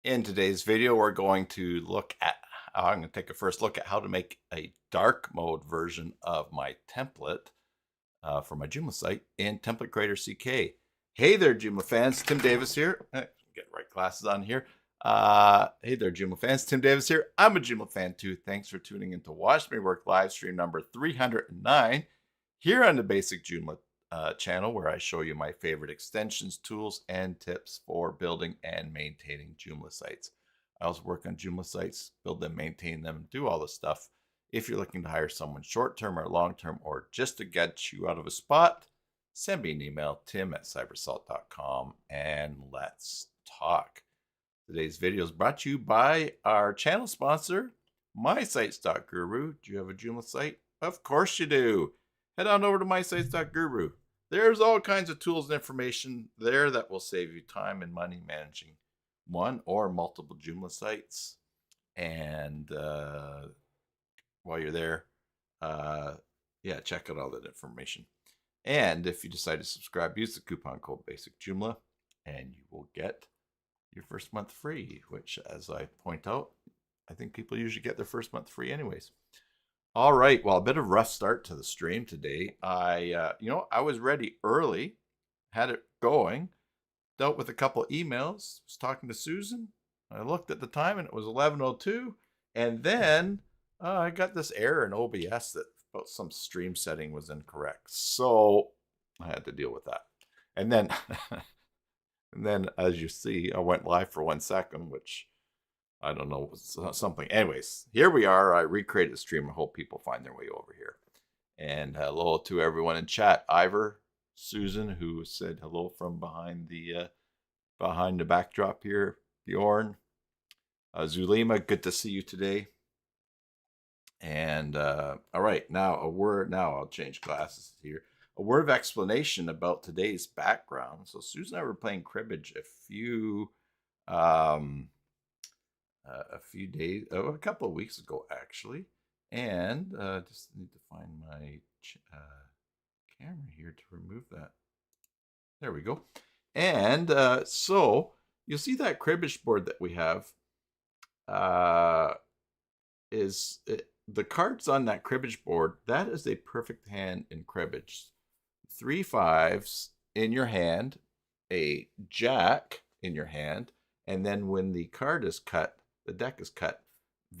In today's video, we're going to look at, I'm going to take a first look at how to make a dark mode version of my template for my Joomla site in Template Creator CK. Hey there, Joomla fans. Tim Davis here. Get right glasses on here. Hey there, Joomla fans. Tim Davis here. I'm a Joomla fan too. Thanks for tuning in to watch me work live stream number 309 here on the Basic Joomla channel, where I show you my favorite extensions, tools, and tips for building and maintaining Joomla sites. I also work on Joomla sites, build them, maintain them, do all this stuff. If you're looking to hire someone short-term or long-term, or just to get you out of a spot, send me an email, tim@cybersalt.com, and let's talk. Today's video is brought to you by our channel sponsor, mysites.guru. Do you have a Joomla site? Of course you do. Head on over to mysites.guru. There's all kinds of tools and information there that will save you time and money managing one or multiple Joomla sites. And while you're there, yeah, check out all that information. And if you decide to subscribe, use the coupon code BASICJoomla, and you will get your first month free, which, as I point out, I think people usually get their first month free anyways. All right, well, a bit of a rough start to the stream today. I was ready early, had it going, dealt with a couple of emails, was talking to Susan. I looked at the time and it was 11:02, and then I got this error in OBS that about some stream setting was incorrect. So I had to deal with that. And then, and then as you see, I went live for 1 second, which I don't know, something. Anyways, here we are. I recreated the stream. I hope people find their way over here. And hello to everyone in chat. Ivor, Susan, who said hello from behind the backdrop here. Bjorn, Zulima, good to see you today. And all right, now a word. Now I'll change glasses here. A word of explanation about today's background. So Susan and I were playing cribbage a couple of weeks ago, actually. And just need to find my camera here to remove that. There we go. And so you'll see that cribbage board that we have the cards on that cribbage board. That is a perfect hand in cribbage. 3 5s in your hand, a jack in your hand, and then when the card is cut, the deck is cut,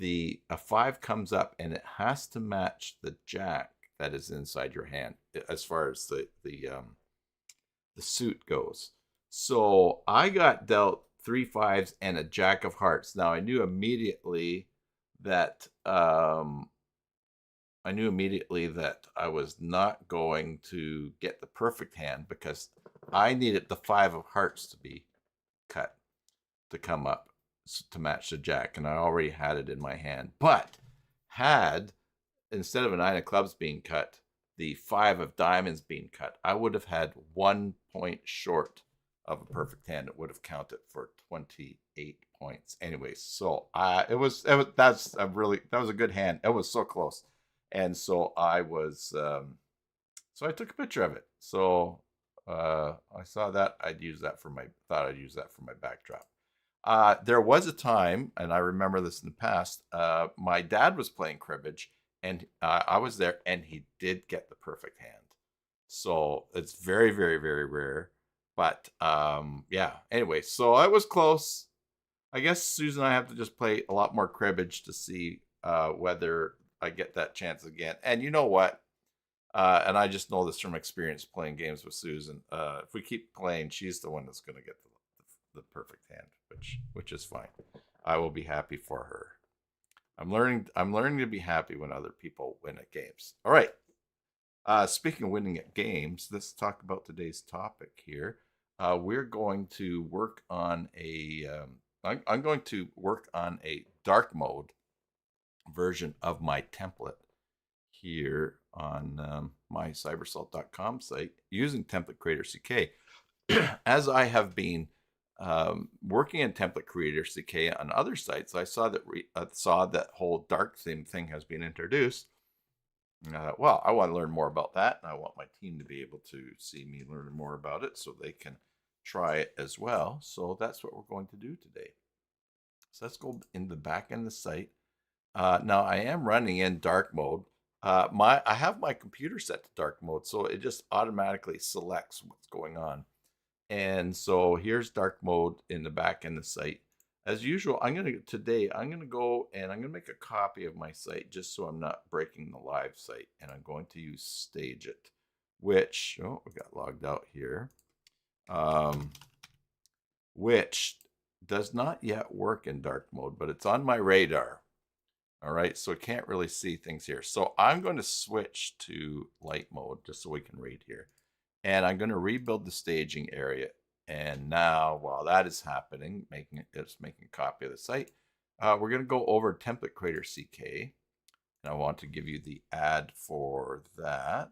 a 5 comes up and it has to match the jack that is inside your hand as far as the suit goes. So I got dealt 3 5s and a jack of hearts. Now I knew immediately that I was not going to get the perfect hand, because I needed the 5 of hearts to be cut to come up to match the jack, and I already had it in my hand. But had, instead of a 9 of clubs being cut, the 5 of diamonds being cut, I would have had 1 point short of a perfect hand. It would have counted for 28 points. Anyways, so that was a good hand. It was so close, and so I was so I took a picture of it. So I saw that. Thought I'd use that for my backdrop. There was a time, and I remember this in the past, my dad was playing cribbage, and I was there, and he did get the perfect hand. So it's very, very, very rare. But yeah, anyway, so I was close. I guess Susan and I have to just play a lot more cribbage to see whether I get that chance again. And you know what? And I just know this from experience playing games with Susan. If we keep playing, she's the one that's going to get the perfect hand, which is fine. I will be happy for her. I'm learning to be happy when other people win at games. All right. Speaking of winning at games, let's talk about today's topic here. We're going to work on I'm going to work on a dark mode version of my template here on my cybersalt.com site using Template Creator CK. As I have been working in Template Creator CK on other sites, I saw that whole dark theme thing has been introduced. Well, I want to learn more about that, and I want my team to be able to see me learn more about it so they can try it as well. So that's what we're going to do today. So let's go in the back end of the site. Now I am running in dark mode. I have my computer set to dark mode, so it just automatically selects what's going on. And so here's dark mode in the back end of the site. As usual, I'm gonna go and I'm gonna make a copy of my site just so I'm not breaking the live site, and I'm going to use Stage It, which we got logged out here, which does not yet work in dark mode, but it's on my radar. All right, so I can't really see things here. So I'm going to switch to light mode just so we can read here. And I'm going to rebuild the staging area. And now, while that is happening, making a copy of the site, we're going to go over Template Creator CK. And I want to give you the ad for that.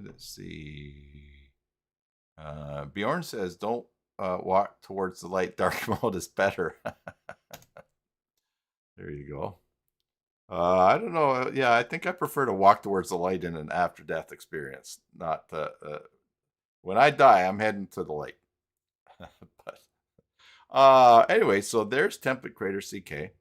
Let's see. Bjorn says, don't walk towards the light. Dark mode is better. There you go. I don't know. Yeah, I think I prefer to walk towards the light in an after-death experience. Not when I die, I'm heading to the light. But anyway, so there's Template Creator CK.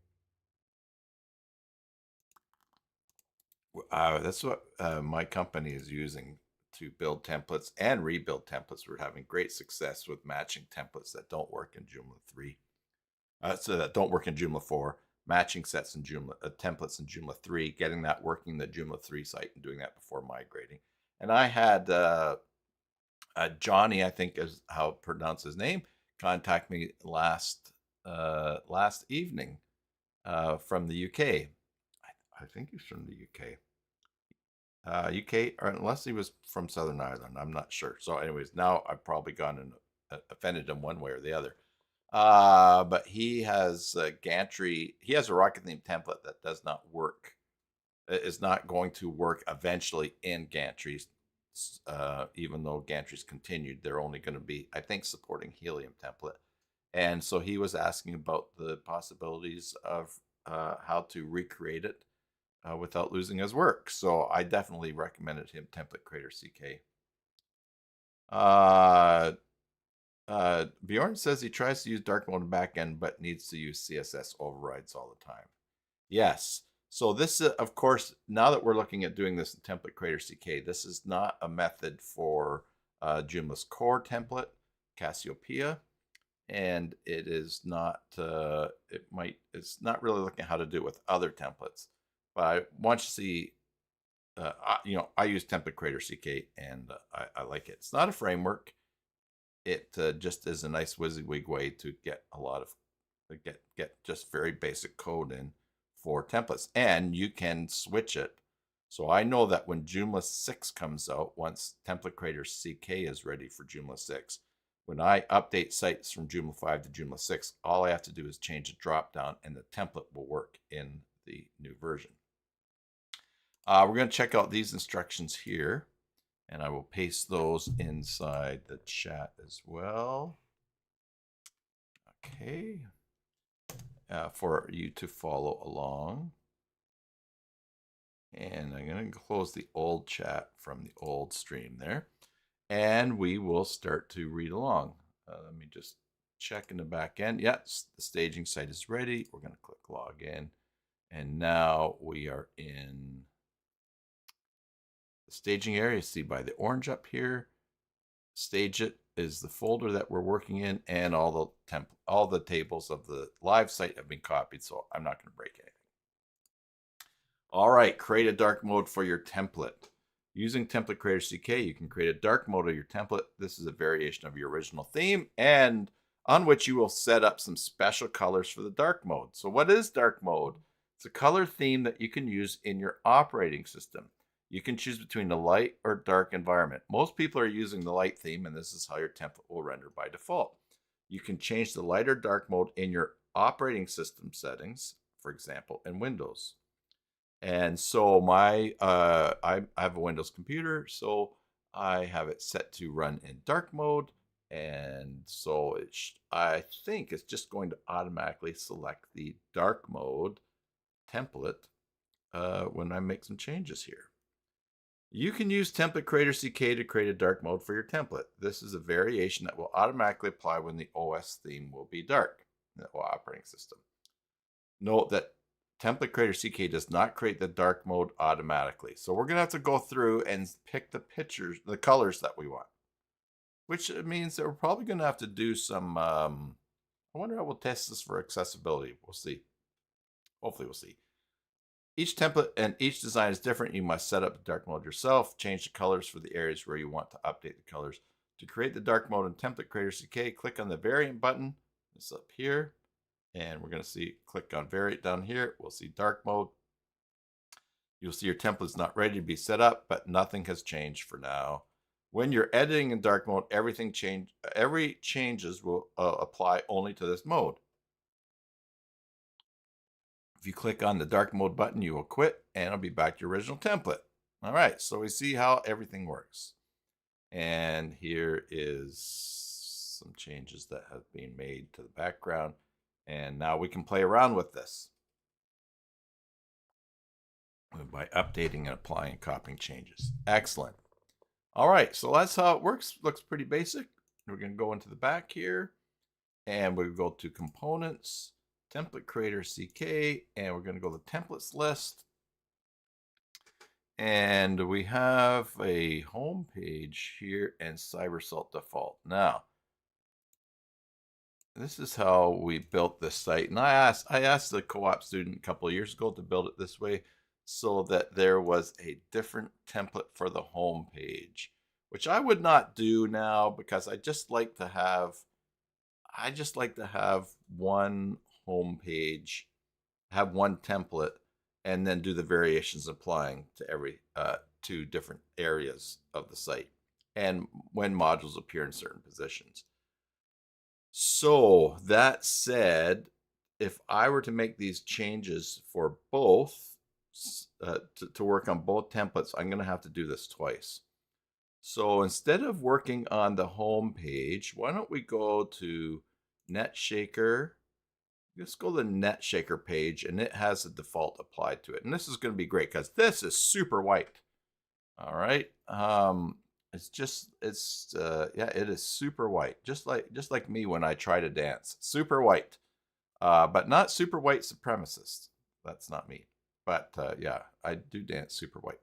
That's what my company is using to build templates and rebuild templates. We're having great success with matching templates that don't work in Joomla 3. So that don't work in Joomla 4. Matching sets in Joomla, templates in Joomla 3, getting that working in the Joomla 3 site and doing that before migrating. And I had Johnny, I think is how to pronounce his name, contact me last evening from the UK. I think he's from the UK. UK, or unless he was from Southern Ireland, I'm not sure. So anyways, now I've probably gone and offended him one way or the other. But he has Gantry. He has a Rocket Theme template that does not work. It is not going to work eventually in Gantry. Even though Gantry's continued, they're only going to be, I think, supporting Helium template. And so he was asking about the possibilities of how to recreate it without losing his work. So I definitely recommended him Template Creator CK. Bjorn says he tries to use dark mode in backend, but needs to use CSS overrides all the time. Yes. So this, of course, now that we're looking at doing this in Template Creator CK, this is not a method for Joomla's core template, Cassiopeia, and it is not. It's not really looking at how to do it with other templates. But I want you to see. I use Template Creator CK, and I like it. It's not a framework. It just is a nice WYSIWYG way to get a lot of get just very basic code in for templates, and you can switch it. So I know that when Joomla 6 comes out, once Template Creator CK is ready for Joomla 6, when I update sites from Joomla 5 to Joomla 6, all I have to do is change a dropdown, and the template will work in the new version. We're going to check out these instructions here. And I will paste those inside the chat as well. Okay. For you to follow along. And I'm going to close the old chat from the old stream there. And we will start to read along. Let me just check in the back end. Yes, the staging site is ready. We're going to click login. And now we are in the staging area. See by the orange up here. Stage It is the folder that we're working in, and all the tables of the live site have been copied, so I'm not going to break anything. All right, create a dark mode for your template. Using Template Creator CK, you can create a dark mode of your template. This is a variation of your original theme, and on which you will set up some special colors for the dark mode. So what is dark mode? It's a color theme that you can use in your operating system. You can choose between a light or dark environment. Most people are using the light theme, and this is how your template will render by default. You can change the light or dark mode in your operating system settings, for example, in Windows. And so I have a Windows computer, so I have it set to run in dark mode. And so I think it's just going to automatically select the dark mode template when I make some changes here. You can use Template Creator CK to create a dark mode for your template. This is a variation that will automatically apply when the OS theme will be dark, the operating system. Note that Template Creator CK does not create the dark mode automatically. So we're going to have to go through and pick the pictures, the colors that we want, which means that we're probably going to have to do some, I wonder how we'll test this for accessibility. We'll see. Hopefully we'll see. Each template and each design is different. You must set up the dark mode yourself, change the colors for the areas where you want to update the colors. To create the dark mode in Template Creator CK, click on the variant button. It's up here. And we're going to see, click on variant down here. We'll see dark mode. You'll see your template's not ready to be set up, but nothing has changed for now. When you're editing in dark mode, every changes will apply only to this mode. If you click on the dark mode button, you will quit and it'll be back to your original template. All right, so we see how everything works. And here is some changes that have been made to the background. And now we can play around with this by updating and applying and copying changes. Excellent. All right, so that's how it works. Looks pretty basic. We're going to go into the back here and we'll go to Components, Template Creator CK, and we're going to go to the Templates list. And we have a home page here and cybersalt default. Now, this is how we built this site. And I asked the co-op student a couple of years ago to build it this way so that there was a different template for the home page, which I would not do now because I just like to have one home page, have one template, and then do the variations applying to every two different areas of the site and when modules appear in certain positions. So that said, if I were to make these changes for both, to work on both templates, I'm going to have to do this twice. So instead of working on the home page, why don't we go to NetShaker? Let's go to the NetShaker page, and it has a default applied to it. And this is going to be great because this is super white. All right. Yeah, it is super white, just like me when I try to dance. Super white, but not super white supremacist. That's not me. But yeah, I do dance super white.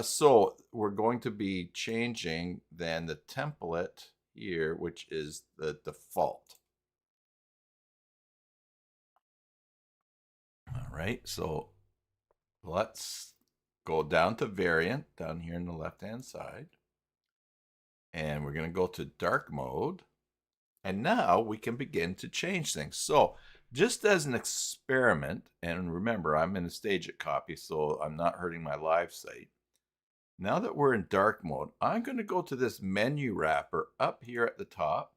So we're going to be changing then the template here, which is the default. All right, so let's go down to variant down here on the left-hand side. And we're going to go to dark mode. And now we can begin to change things. So just as an experiment, and remember, I'm in a StageIt copy, so I'm not hurting my live site. Now that we're in dark mode, I'm going to go to this menu wrapper up here at the top.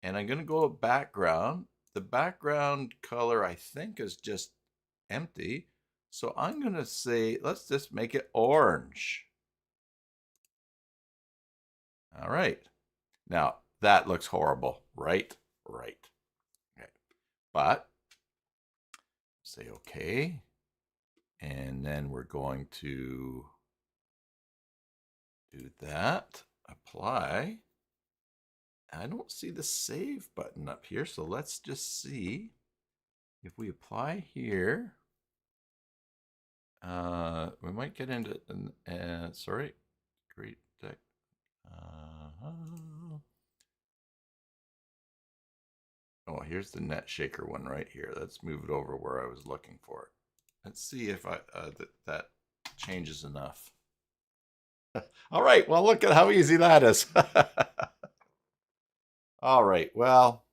And I'm going to go to background. The background color, I think, is just empty. So I'm going to say, let's just make it orange. All right. Now, that looks horrible, right? Right. Okay. But say OK. And then we're going to do that. Apply. I don't see the save button up here, so let's just see if we apply here. We might get into sorry, great deck. Oh, here's the NetShaker one right here. Let's move it over where I was looking for it. Let's see if that changes enough. All right, well, look at how easy that is. All right, well,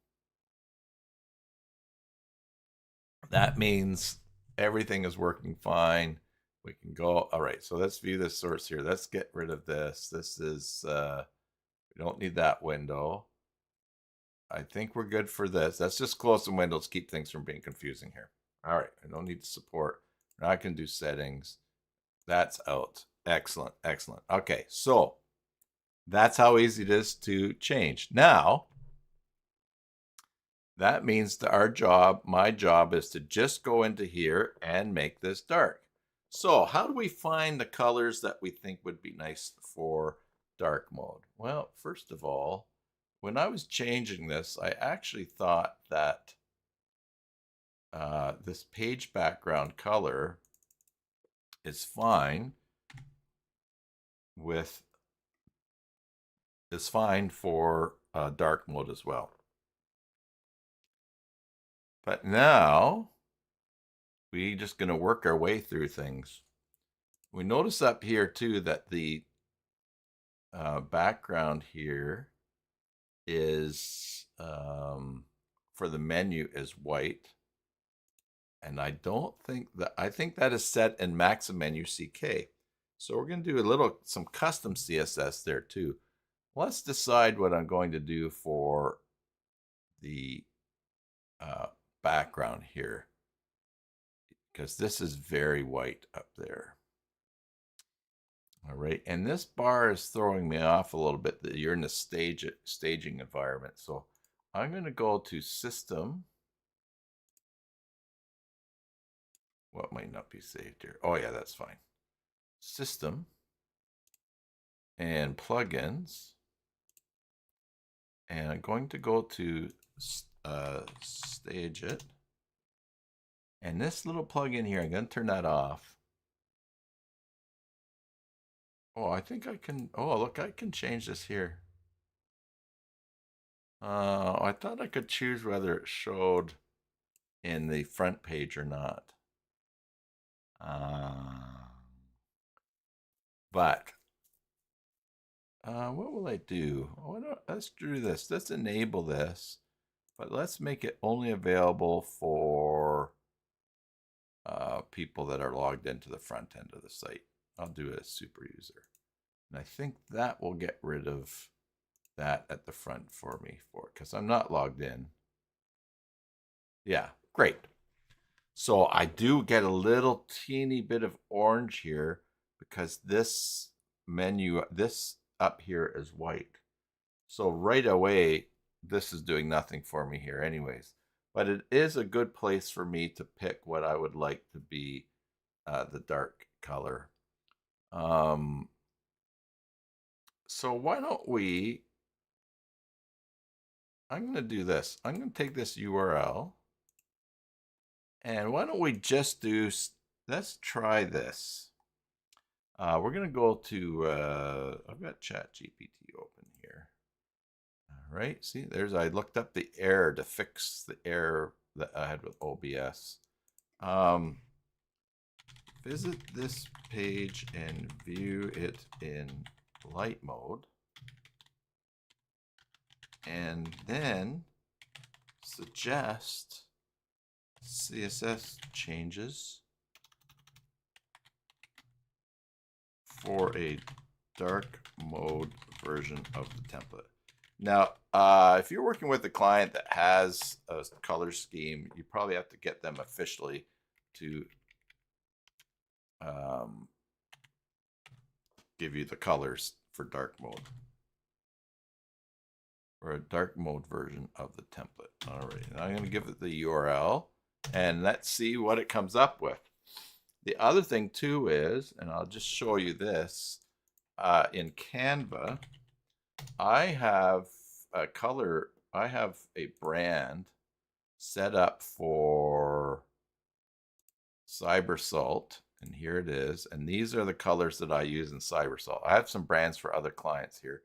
that means everything is working fine. We can go. All right, so let's view the source here. Let's get rid of this. This is, we don't need that window. I think we're good for this. Let's just close some windows, keep things from being confusing here. All right, I don't need support. Now I can do settings. That's out. Excellent, excellent. Okay, so that's how easy it is to change. Now, that means that my job is to just go into here and make this dark. So how do we find the colors that we think would be nice for dark mode? Well, first of all, when I was changing this, I actually thought that this page background color is fine with for dark mode as well. But now we're just going to work our way through things. We notice up here too that the background here is for the menu is white. And I don't think that, I think that is set in Maxim Menu CK. So we're going to do some custom CSS there too. Let's decide what I'm going to do for the background here, because this is very white up there. All right, and this bar is throwing me off a little bit that you're in the staging environment. So I'm going to go to System. What might not be saved here? Oh yeah, that's fine. System and Plugins. And I'm going to go to Stage It. And this little plugin here, I'm going to turn that off. Oh, I think I can. Oh, look, I can change this here. I thought I could choose whether it showed in the front page or not. But what will I do? Let's do this. Let's enable this, but let's make it only available for people that are logged into the front end of the site. I'll do it as super user. And I think that will get rid of that at the front for me because I'm not logged in. Yeah, great. So I do get a little teeny bit of orange here because this menu, this up here is white. So right away, this is doing nothing for me here anyways. But it is a good place for me to pick what I would like to be the dark color. So why don't we, I'm going to do this. I'm going to take this URL. And why don't we just do, let's try this. We're going to go to, I've got ChatGPT open here. All right, see, I looked up the error to fix the error that I had with OBS. Visit this page and view it in light mode. And then suggest CSS changes for a dark mode version of the template. Now, if you're working with a client that has a color scheme, you probably have to get them officially to give you the colors for dark mode, or a dark mode version of the template. All right, now I'm going to give it the URL, and let's see what it comes up with. The other thing too is, and I'll just show you this, in Canva, I have a color, I have a brand set up for cybersalt, and here it is. And these are the colors that I use in cybersalt. I have some brands for other clients here,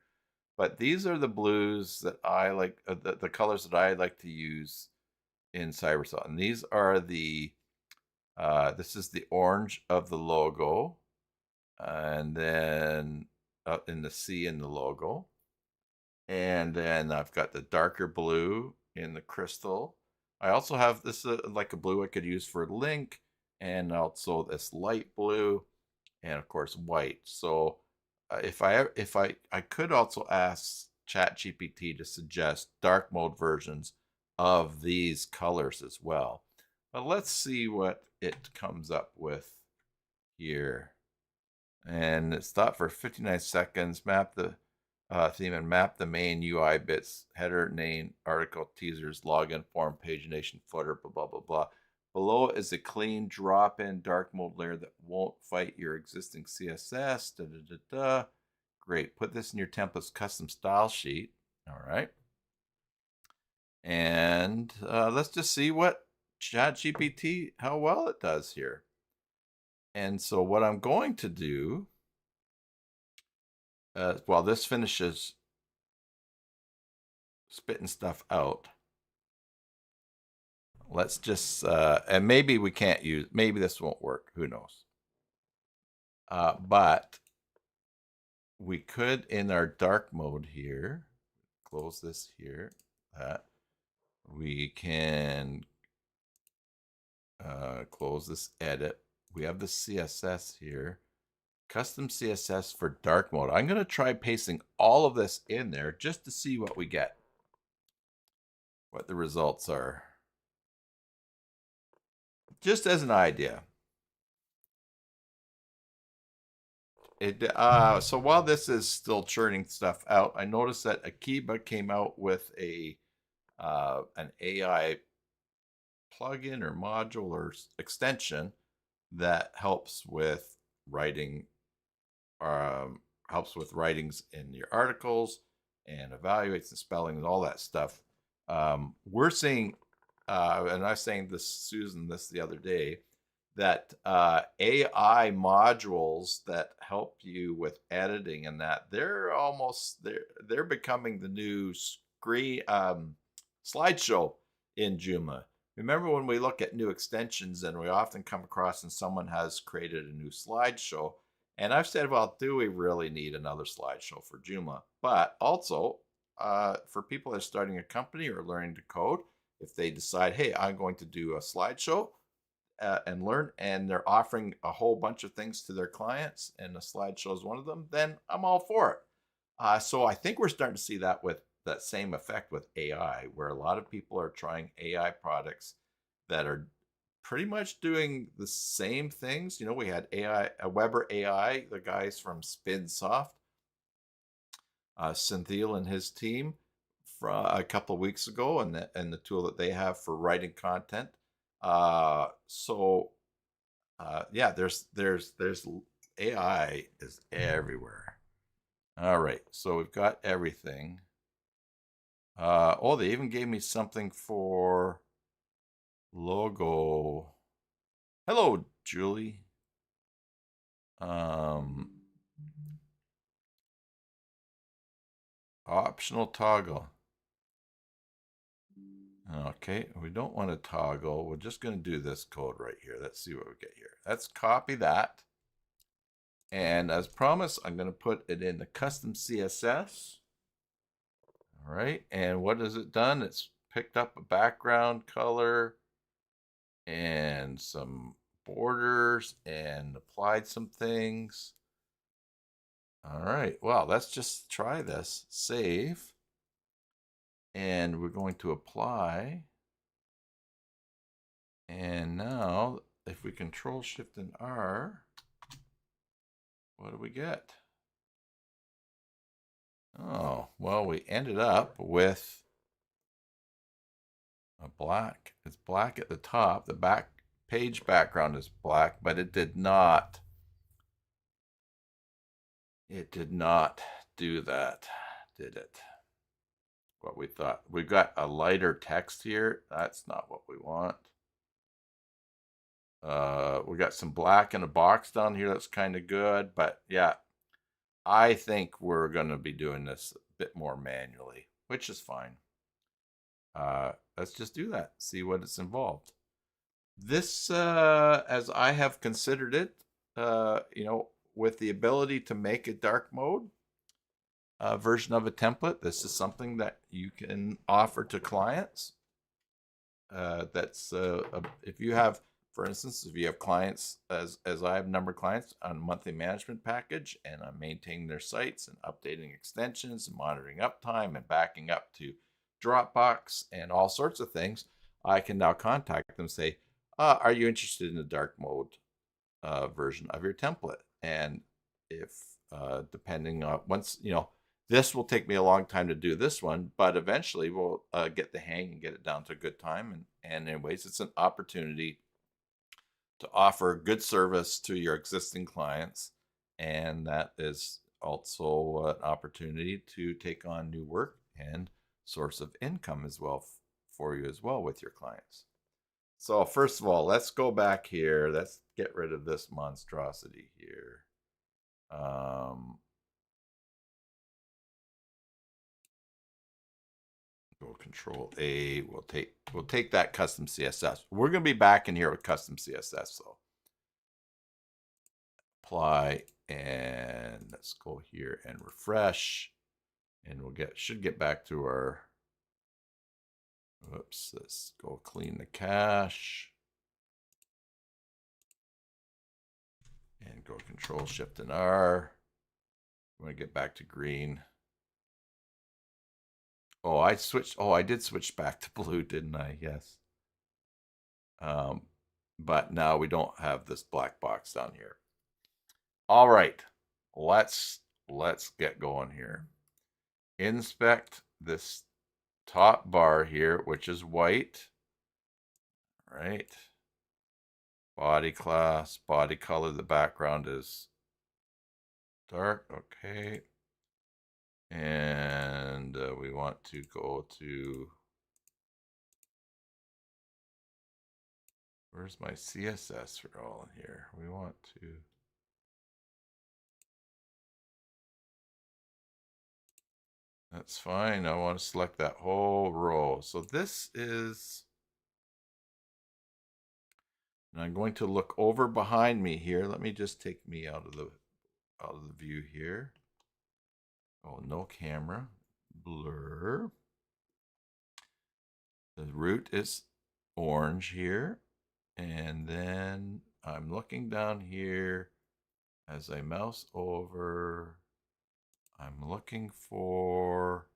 but these are the blues that I like, the colors that I like to use in cybersalt. And these are the, this is the orange of the logo, and then in the C in the logo. And then I've got the darker blue in the crystal. I also have this like a blue I could use for link, and also this light blue, and of course white. So if I could also ask ChatGPT to suggest dark mode versions of these colors as well. But let's see what it comes up with here. And it stopped for 59 seconds. Map the theme and map the main UI bits: header, name, article, teasers, login form, pagination, footer, blah blah blah blah. Below is a clean drop-in dark mode layer that won't fight your existing CSS. Da, da, da, da. Great. Put this in your template's custom style sheet. All right. And let's just see what ChatGPT, how well it does here. And so what I'm going to do, while this finishes spitting stuff out, let's just, and maybe we can't use, maybe this won't work. Who knows? But we could, in our dark mode here, close this here, we can close this edit. We have the CSS here, custom CSS for dark mode. I'm going to try pasting all of this in there just to see what we get, what the results are, just as an idea. So while this is still churning stuff out, I noticed that Akiba came out with an AI plugin or module or extension that helps with writing, helps with writings in your articles and evaluates the spelling and all that stuff. We're seeing, and I was saying this, Susan, this the other day, that AI modules that help you with editing and that they're becoming the new screen slideshow in Joomla. Remember when we look at new extensions and we often come across and someone has created a new slideshow, and I've said, well, do we really need another slideshow for Joomla? But also for people that are starting a company or learning to code, if they decide, hey, I'm going to do a slideshow, and learn, and they're offering a whole bunch of things to their clients, and a slideshow is one of them, then I'm all for it. So I think we're starting to see that with that same effect with AI, where a lot of people are trying AI products that are pretty much doing the same things. You know, we had Weber AI, the guys from Spinsoft, Cynthia and his team, from a couple of weeks ago, and the tool that they have for writing content. Yeah, there's AI is everywhere. All right, so we've got everything. Oh, they even gave me something for logo. Hello, Julie. Optional toggle. Okay, we don't want to toggle. We're just going to do this code right here. Let's see what we get here. Let's copy that. And as promised, I'm going to put it in the custom CSS. All right, and what has it done? It's picked up a background color and some borders and applied some things. All right, well, let's just try this. Save. And we're going to apply. And now, if we Control Shift and R, what do we get? Oh, well, we ended up with a black. It's black at the top. The back page background is black, but it did not do that, did it? What we thought. We've got a lighter text here. That's not what we want. We got some black in a box down here. That's kind of good, but yeah, I think we're going to be doing this a bit more manually, which is fine. Let's just do that. See what it's involved. This, as I have considered it, you know, with the ability to make a dark mode version of a template, this is something that you can offer to clients. If you have, for instance, if you have clients, as I have a number of clients on a monthly management package, and I'm maintaining their sites and updating extensions and monitoring uptime and backing up to Dropbox and all sorts of things, I can now contact them and say, are you interested in the dark mode version of your template? And if, depending on, once, you know, this will take me a long time to do this one, but eventually we'll get the hang and get it down to a good time. And anyways, it's an opportunity to offer good service to your existing clients. And that is also an opportunity to take on new work and source of income as well for you as well with your clients. So first of all, let's go back here. Let's get rid of this monstrosity here. Go Control A. We'll take that custom CSS. We're going to be back in here with custom CSS. So apply, and let's go here and refresh, and should get back to our. Oops, let's go clean the cache. And go Control Shift and R. I'm going to get back to green. Oh, I did switch back to blue, didn't I? Yes. But now we don't have this black box down here. All right, let's get going here. Inspect this top bar here, which is white. All right. Body class, body color, the background is dark. Okay. And we want to go to, where's my CSS for all in here? We want to, that's fine. I want to select that whole row. So this is, and I'm going to look over behind me here. Let me just take me out of the view here. Oh, no camera. Blur. The root is orange here. And then I'm looking down here as I mouse over. I'm looking for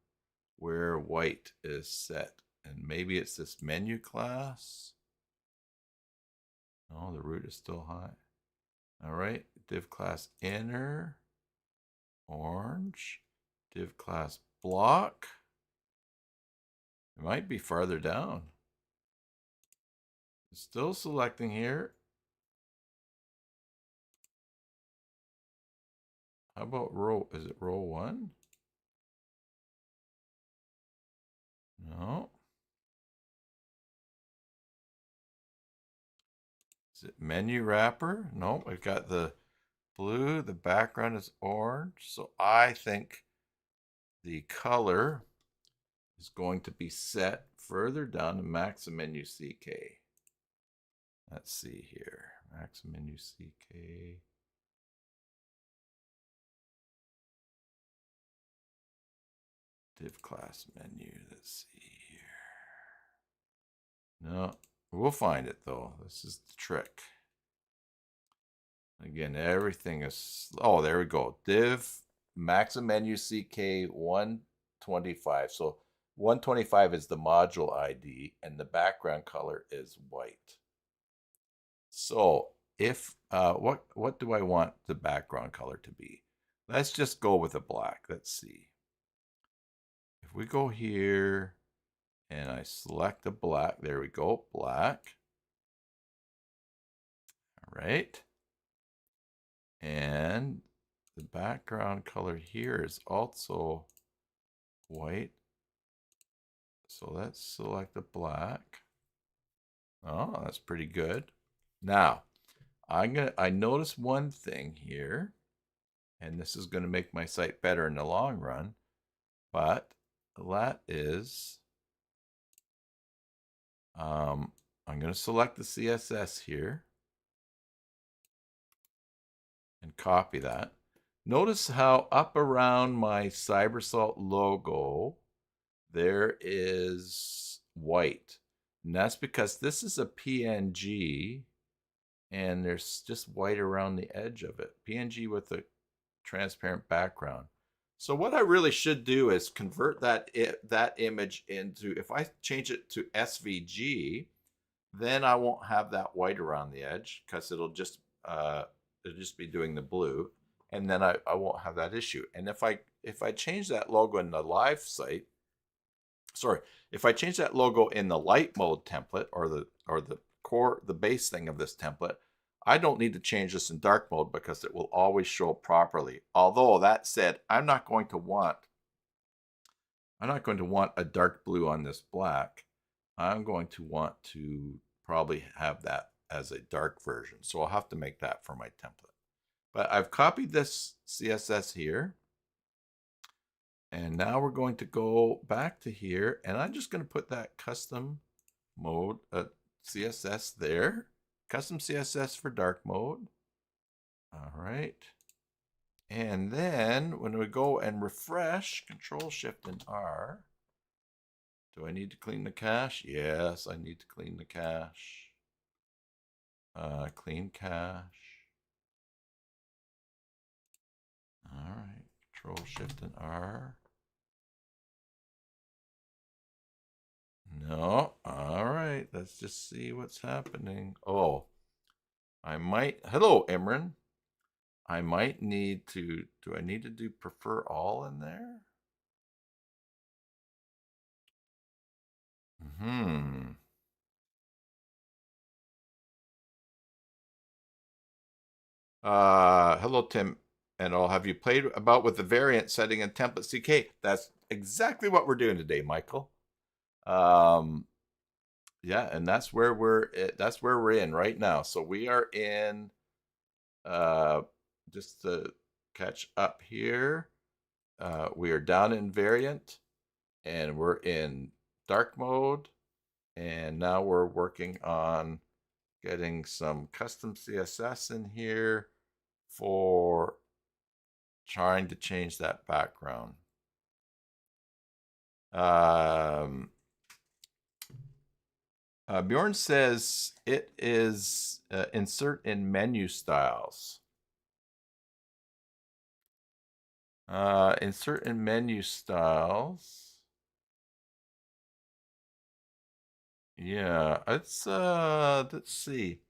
where white is set. And maybe it's this menu class. Oh, the root is still high. All right, div class inner, orange, div class block. It might be farther down. Still selecting here. How about row? Is it row 1? No. Is it menu wrapper? No, we've got the blue. The background is orange. So I think the color is going to be set further down to max menu CK. Let's see here. Max menu CK. Div class menu. Let's see here. No, we'll find it though. This is the trick. Again, everything is, oh, there we go. Div max menu CK 125. So 125 is the module ID and the background color is white. So if, what do I want the background color to be? Let's just go with a black. Let's see. If we go here and I select the black, there we go, black. All right. And the background color here is also white. So let's select the black. Oh, that's pretty good. Now, I notice one thing here, and this is going to make my site better in the long run, but that is, I'm going to select the CSS here and copy that. Notice how up around my cybersalt logo, there is white. And that's because this is a PNG and there's just white around the edge of it. PNG with a transparent background. So what I really should do is convert that image into, if I change it to SVG, then I won't have that white around the edge because it'll just be doing the blue, and then I won't have that issue. And if I change that logo in the live site, sorry, if I change that logo in the light mode template or the core, the base thing of this template, I don't need to change this in dark mode because it will always show properly. Although that said, I'm not going to want a dark blue on this black. I'm going to want to probably have that as a dark version. So I'll have to make that for my template. But I've copied this CSS here. And now we're going to go back to here, and I'm just going to put that custom mode CSS there. Custom CSS for dark mode. All right. And then when we go and refresh, Control Shift and R. Do I need to clean the cache? Yes, I need to clean the cache. Clean cache. All right. Control Shift and R. No. All right. Let's just see what's happening. Oh, I might. Hello, Imran. I might need to. Do I need to do prefer all in there? Hello, Tim and all. Have you played about with the variant setting in template CK? That's exactly what we're doing today, Michael. Yeah, and that's where we're in right now. So we are in just to catch up here. We are down in variant and we're in dark mode, and now we're working on getting some custom CSS in here for trying to change that background. Bjorn says it is insert in menu styles. Insert in menu styles. Yeah, let's see.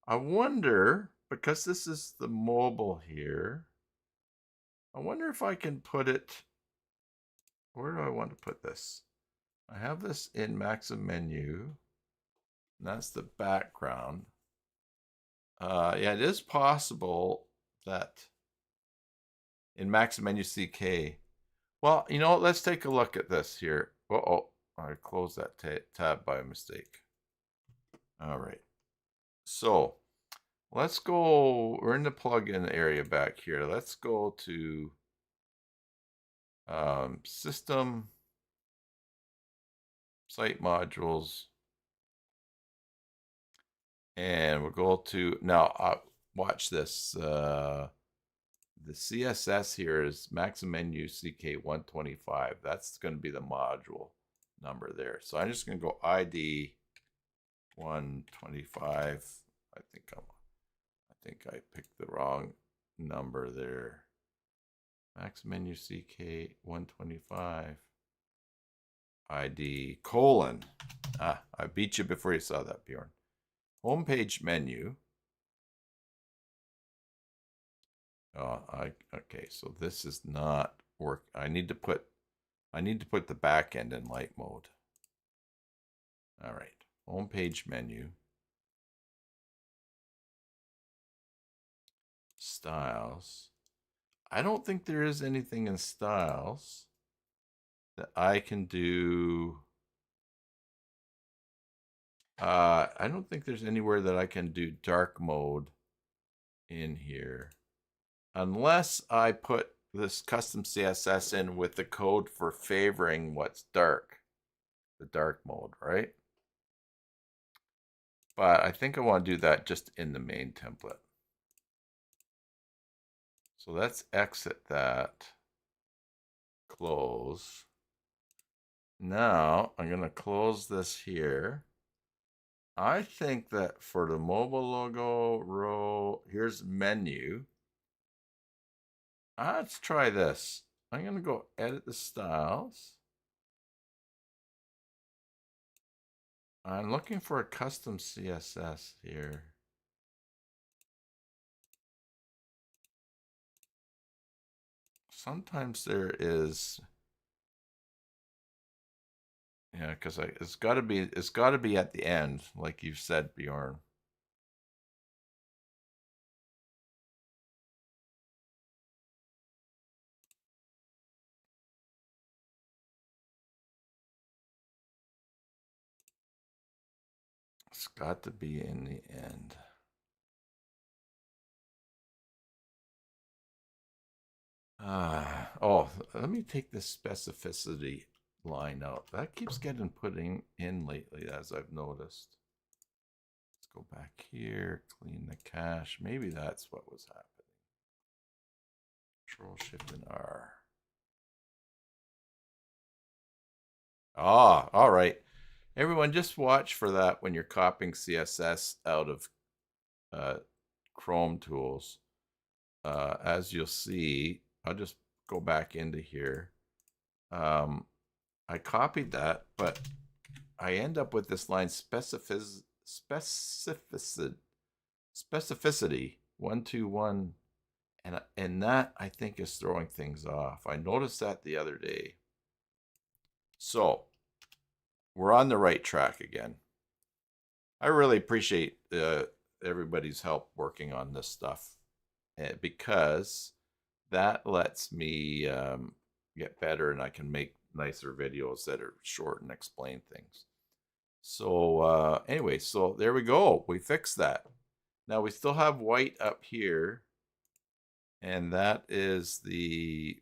I wonder, because this is the mobile here, I wonder if I can put it, where do I want to put this? I have this in Maxim menu. And that's the background. Yeah, it is possible that in Maxim menu CK. Well, you know what? Let's take a look at this here. Oh, I closed that tab by mistake. All right. So let's go. We're in the plugin area back here. Let's go to system, site modules, and we'll go to now. Watch this. The CSS here is Maxim menu CK125. That's going to be the module number there. So I'm just going to go ID 125. I think I picked the wrong number there. Maxim menu CK125. ID colon. I beat you before you saw that, Bjorn. Homepage menu. Okay, so this is not work. I need to put the back end in light mode. All right, homepage menu. Styles. I don't think there is anything in styles that I can do. I don't think there's anywhere that I can do dark mode in here. Unless I put this custom CSS in with the code for favoring what's dark, the dark mode, right? But I think I want to do that just in the main template. So let's exit that, close. Now I'm going to close this here. I think that for the mobile logo row, here's menu. Let's try this. I'm going to go edit the styles. I'm looking for a custom CSS here. Sometimes there is, yeah, because it's got to be at the end, like you said, Bjorn. It's got to be in the end. Oh, let me take this specificity line out. That keeps getting putting in lately, as I've noticed. Let's go back here, clean the cache. Maybe that's what was happening. Control Shift and R. Ah, all right. Everyone, just watch for that when you're copying CSS out of Chrome tools. As you'll see, I'll just go back into here. I copied that, but I end up with this line specificity 121, and that I think is throwing things off. I noticed that the other day. So we're on the right track again. I really appreciate everybody's help working on this stuff, because that lets me get better, and I can make nicer videos that are short and explain things. So anyway, so there we go. We fixed that. Now we still have white up here, and that is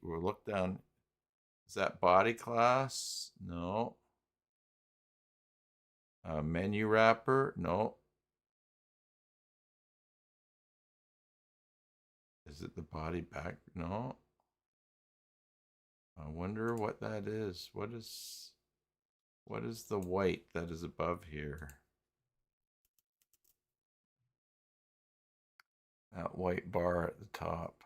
we'll look down. Is that body class? No. Menu wrapper? No. Is it the body back? No. I wonder what that is. What is the white that is above here? That white bar at the top.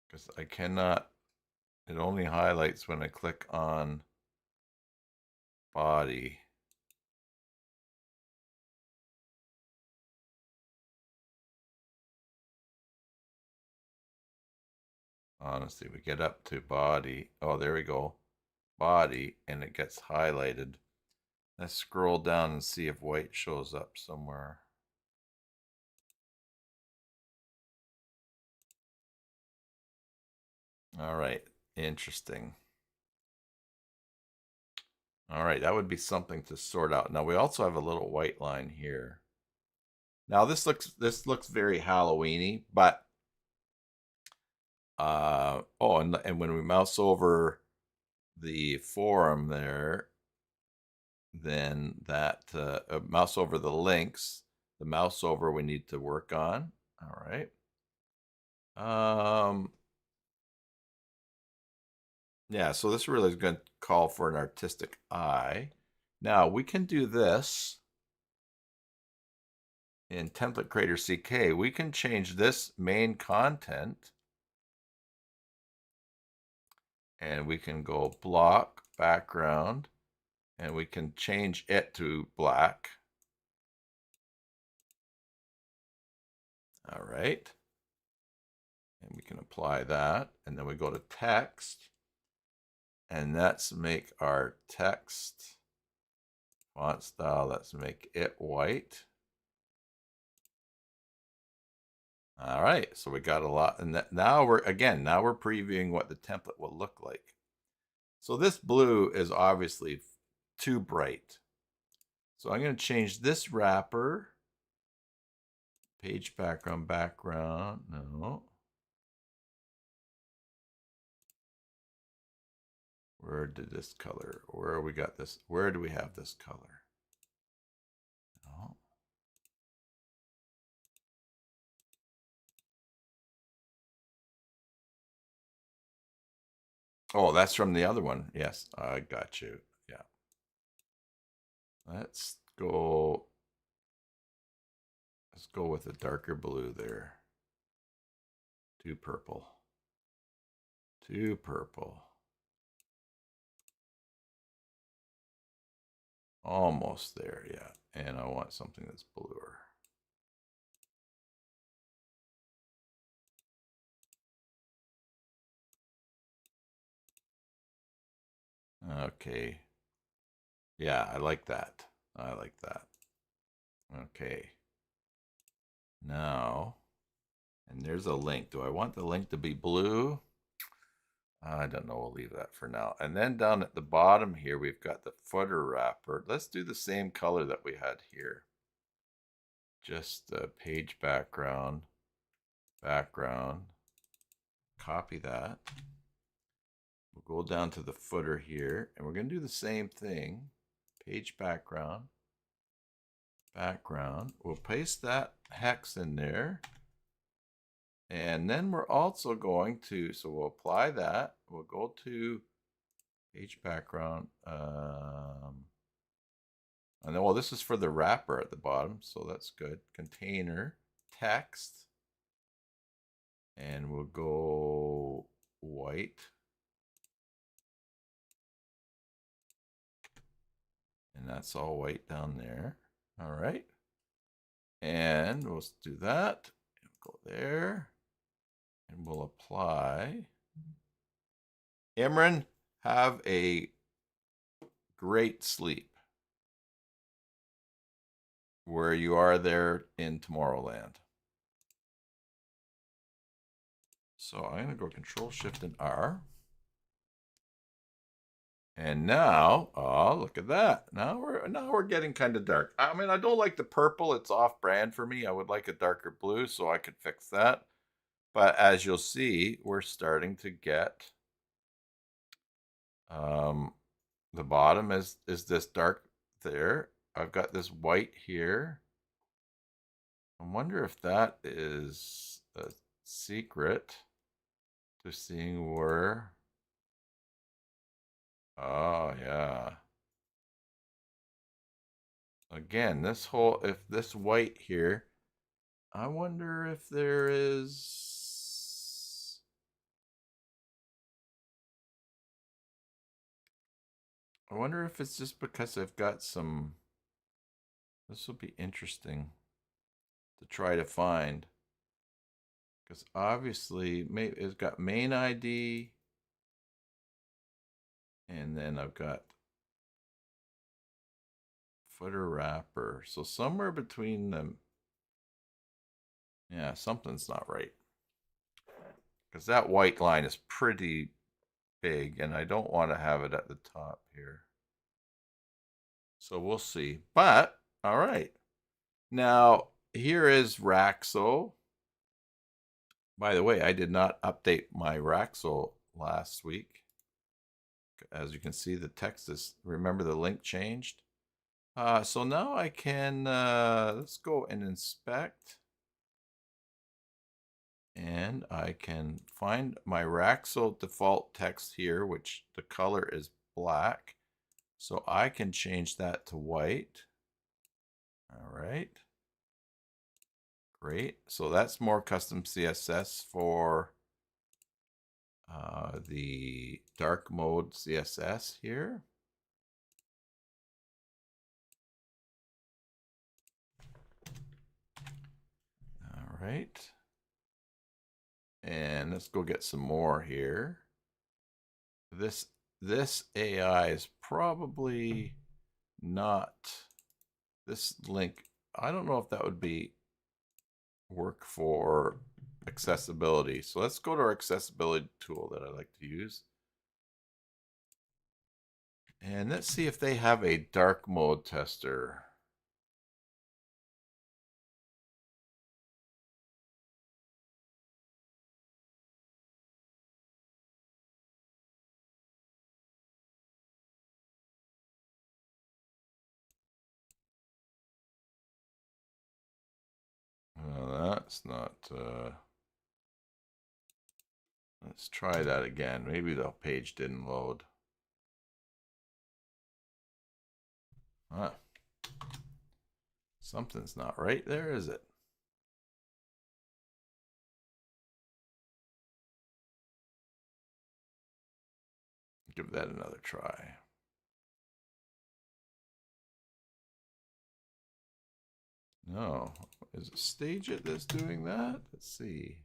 Because I cannot, it only highlights when I click on body. Honestly, we get up to body. Oh, there we go. Body, and it gets highlighted. Let's scroll down and see if white shows up somewhere. All right, interesting. All right, that would be something to sort out. Now we also have a little white line here. Now this looks very Halloweeny, but oh, and when we mouse over the forum there, then that mouse over the links, the mouse over we need to work on. All right. Yeah, so this really is going to call for an artistic eye. Now we can do this in Template Creator CK. We can change this main content, and we can go block background, and we can change it to black. All right. And we can apply that. And then we go to text. And let's make our text font style. Let's make it white. All right. So we got a lot. And now we're previewing what the template will look like. So this blue is obviously too bright. So I'm going to change this wrapper. Page background. No. Where did this color? Where we got this? Where do we have this color? No. Oh, that's from the other one. Yes, I got you. Yeah. Let's go with a darker blue there. Too purple. Almost there, yeah. And I want something that's bluer. Okay. Yeah, I like that. Okay. Now, and there's a link. Do I want the link to be blue? I don't know, we'll leave that for now. And then down at the bottom here, we've got the footer wrapper. Let's do the same color that we had here. Just the page background, copy that. We'll go down to the footer here, and we're going to do the same thing. Page background. We'll paste that hex in there. And then we're also going to, so we'll apply that. We'll go to page background. And then, well, this is for the wrapper at the bottom, so that's good. Container, text. And we'll go white. And that's all white down there. All right. And we'll do that. Go there. And we'll apply. Imran, have a great sleep where you are there in Tomorrowland. So I'm going to go Control Shift and R. And now, oh, look at that. Now we're getting kind of dark. I mean, I don't like the purple. It's off brand for me. I would like a darker blue, so I could fix that. But as you'll see, we're starting to get the bottom is this dark there. I've got this white here. I wonder if that is a secret to seeing where. Oh, yeah. Again, this whole, if this white here, I wonder if there is. I wonder if it's just because I've got some. This will be interesting to try to find. Because obviously, it's got main ID. And then I've got footer wrapper. So somewhere between them. Yeah, something's not right. Because that white line is pretty big, and I don't want to have it at the top here. So we'll see. But, all right. Now, here is Raxo. By the way, I did not update my Raxo last week. As you can see, the text is, remember the link changed? So now I can, let's go and inspect. And I can find my Raxo default text here, which the color is black. So I can change that to white. All right. Great. So that's more custom CSS for the dark mode CSS here. All right. And let's go get some more here. This AI is probably not this link. I don't know if that would be work for accessibility. So let's go to our accessibility tool that I like to use. And let's see if they have a dark mode tester. That's not, let's try that again. Maybe the page didn't load. Huh. Something's not right there, is it? Give that another try. No, is it Stage It that's doing that? Let's see.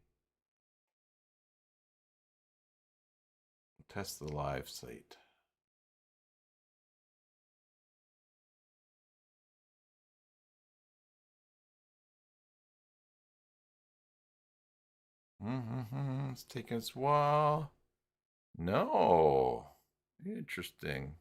Test the live site. It's taking its while. No. Interesting.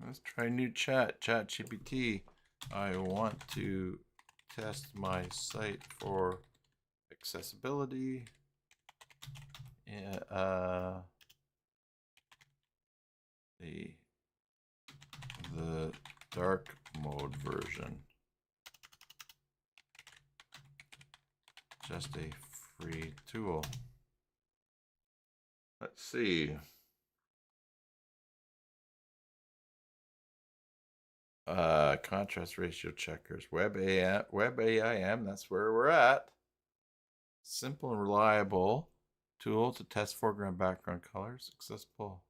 Let's try new chat. Chat GPT. I want to test my site for accessibility. Yeah, the dark mode version. Just a free tool. Let's see. Contrast ratio checkers. WebAIM, that's where we're at. Simple and reliable tool to test foreground background colors. Accessible.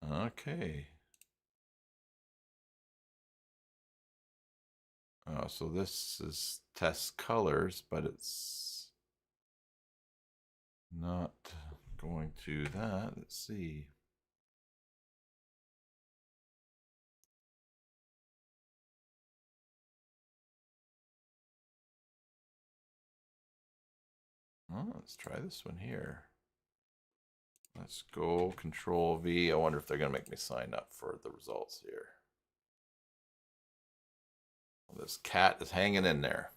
Okay. So this is test colors, but it's not going to that. Let's see. Oh, let's try this one here. Let's go Control V. I wonder if they're going to make me sign up for the results here. Well, this cat is hanging in there.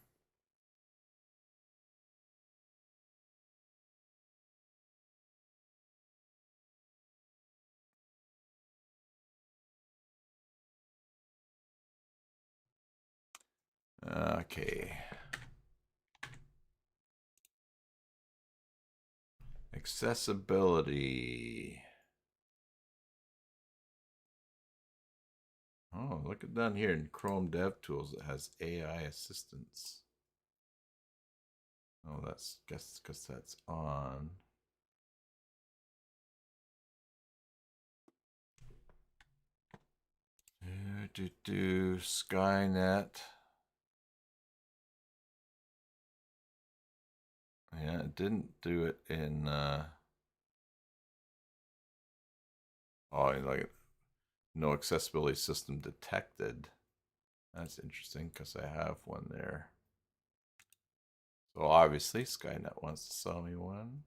Okay. Accessibility. Oh, look at down here in Chrome DevTools. It has AI assistance. Oh, that's guess because that's on. Skynet. Yeah, it didn't do it in. Oh, like no accessibility system detected. That's interesting because I have one there. So obviously Skynet wants to sell me one.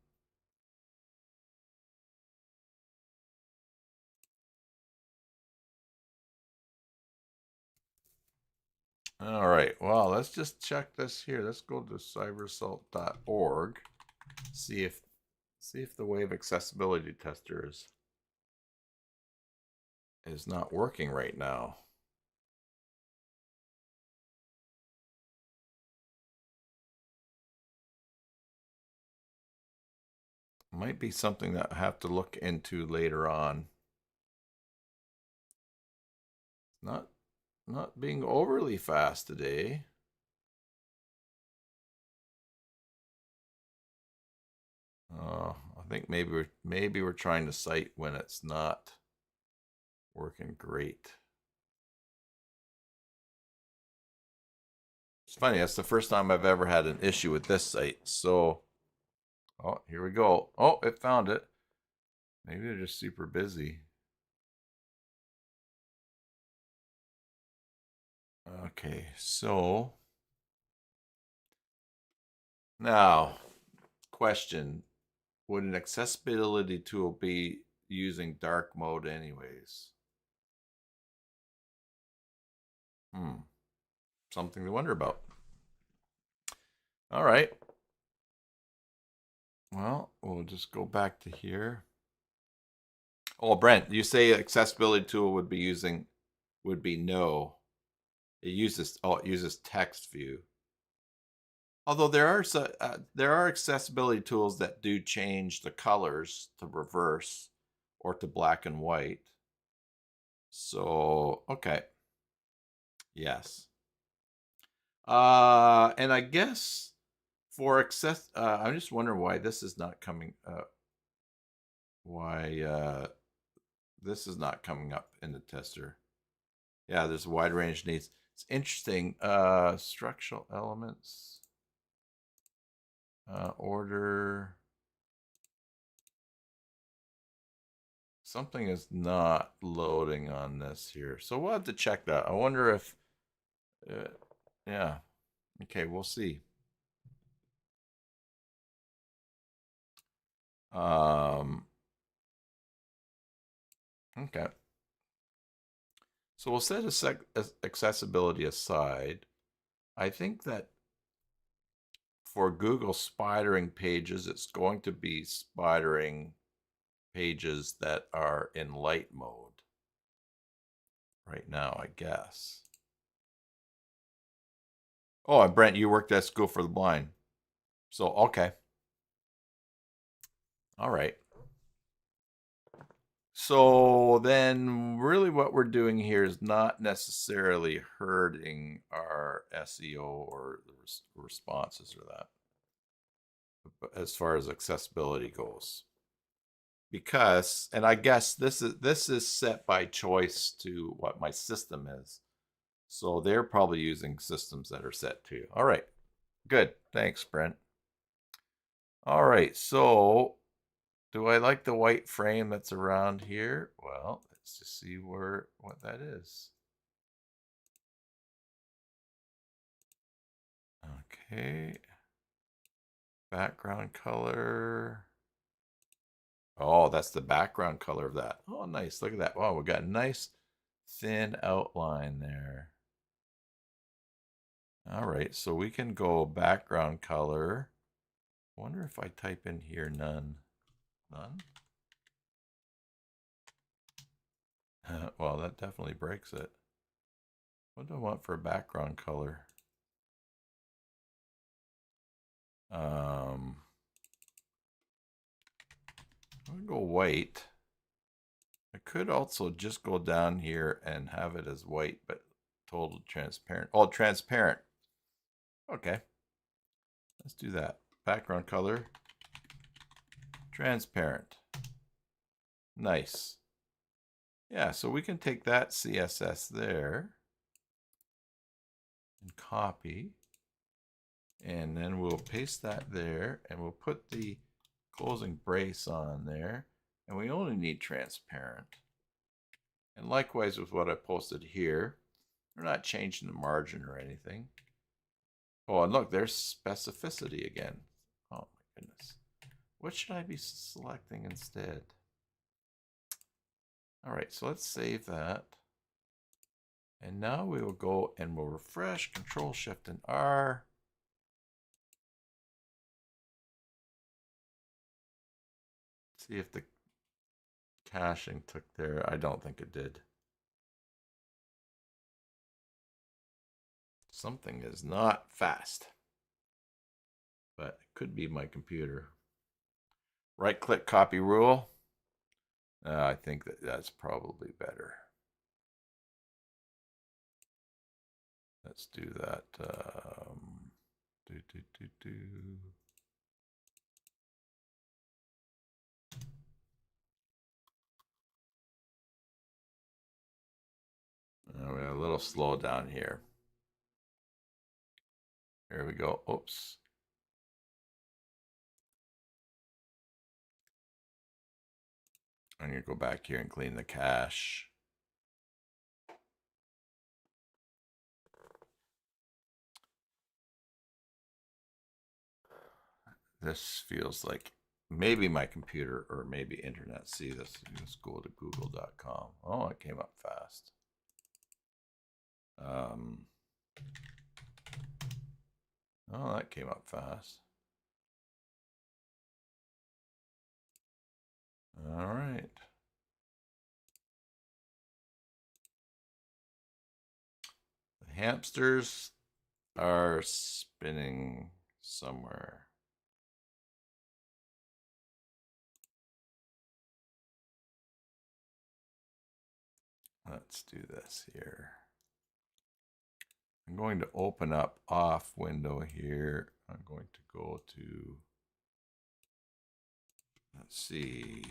All right, well, let's just check this here. Let's go to cybersalt.org. See if the Wave accessibility tester is not working right now. Might be something that I have to look into later on. Not being overly fast today. I think maybe we're trying to cite when it's not working great. It's funny, that's the first time I've ever had an issue with this site. So, oh, here we go. Oh, it found it. Maybe they're just super busy. Okay, so now, question. Would an accessibility tool be using dark mode anyways? Something to wonder about. All right. Well, we'll just go back to here. Oh, Brent, you say accessibility tool would be no. It uses text view. Although there are accessibility tools that do change the colors to reverse or to black and white. So, okay. Yes. And I guess for I'm just wondering why this is not coming this is not coming up in the tester. Yeah, there's a wide range of needs. It's interesting. Structural elements, order. Something is not loading on this here. So we'll have to check that. I wonder if, yeah. Okay, we'll see. Okay. So we'll set accessibility aside. I think that for Google spidering pages, it's going to be spidering pages that are in light mode right now, I guess. Oh, and Brent, you worked at School for the Blind. So, okay. All right. So then really what we're doing here is not necessarily hurting our SEO or the responses or that as far as accessibility goes. Because, and I guess this is set by choice to what my system is. So they're probably using systems that are set to. All right, good. Thanks, Brent. All right, so do I like the white frame that's around here? Well, let's just see what that is. Okay. Background color. Oh, that's the background color of that. Oh, nice. Look at that. Wow, we got a nice thin outline there. All right, so we can go background color. I wonder if I type in here none. None? Well, that definitely breaks it. What do I want for a background color? I'm gonna go white. I could also just go down here and have it as white, but total transparent. Oh, transparent. Okay. Let's do that. Background color. Transparent. Nice. Yeah, so we can take that CSS there and copy. And then we'll paste that there and we'll put the closing brace on there. And we only need transparent. And likewise with what I posted here, we're not changing the margin or anything. Oh, and look, there's specificity again. Oh my goodness. What should I be selecting instead? All right, so let's save that. And now we will go and we'll refresh, Control Shift and R. See if the caching took there. I don't think it did. Something is not fast, but it could be my computer. Right click copy rule. I think that's probably better. Let's do that. We're a little slow down here. Here we go. Oops. I'm going to go back here and clean the cache. This feels like maybe my computer or maybe internet. See this? Let's go to google.com. Oh, it came up fast. Oh, that came up fast. All right. The hamsters are spinning somewhere. Let's do this here. I'm going to open up off window here. I'm going to go to, let's see,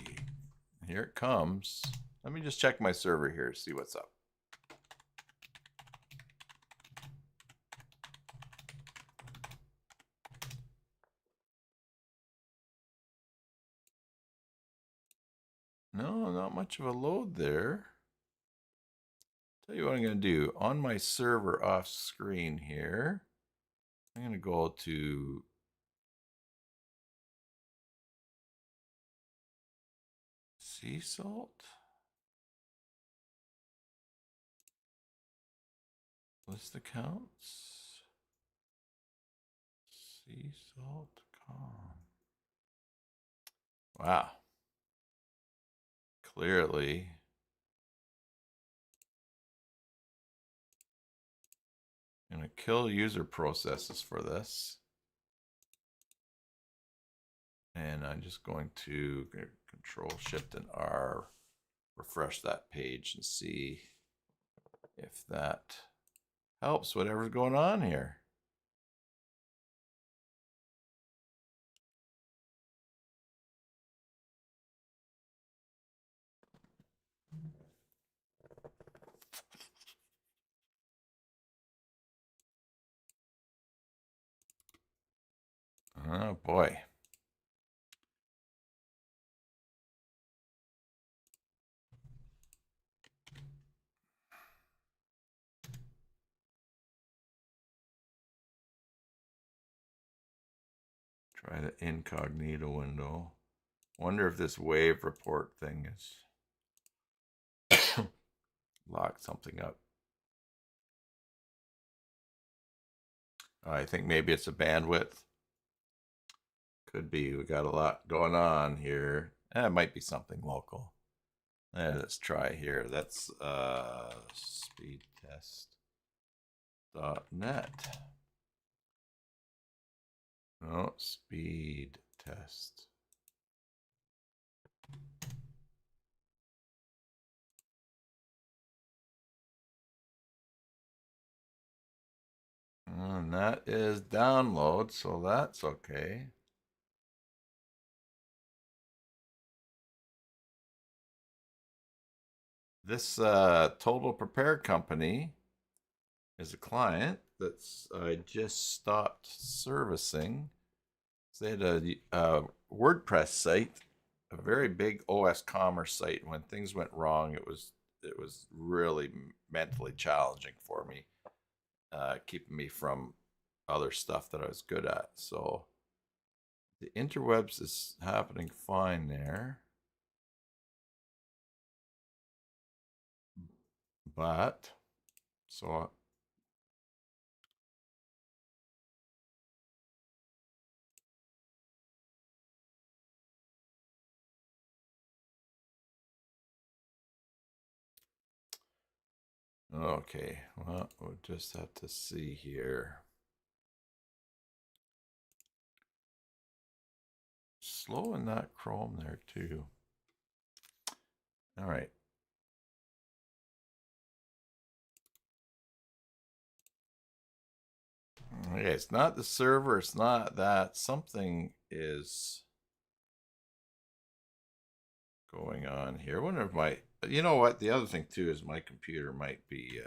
here it comes. Let me just check my server here to see what's up. No, not much of a load there. Tell you what I'm going to do. On my server off screen here, I'm going to go to cybersalt. List accounts. cybersalt.com. Wow. Clearly. I'm going to kill user processes for this. And I'm just going to Control Shift and R, refresh that page and see if that helps whatever's going on here. Oh boy. Try the incognito window. Wonder if this wave report thing is locked something up. I think maybe it's a bandwidth. Could be. We got a lot going on here. It might be something local. Let's try here. That's speedtest.net. No, speed test. And that is download, so that's okay. This Total Prepare company is a client that's I just stopped servicing. They had a WordPress site, a very big OS commerce site. When things went wrong, it was really mentally challenging for me, keeping me from other stuff that I was good at. So the interwebs is happening fine there. But, so okay, well, we'll just have to see here. Slow in that Chrome there too. All right. Okay, it's not the server, it's not that. Something is going on here. I wonder if my, you know what, the other thing too is my computer might be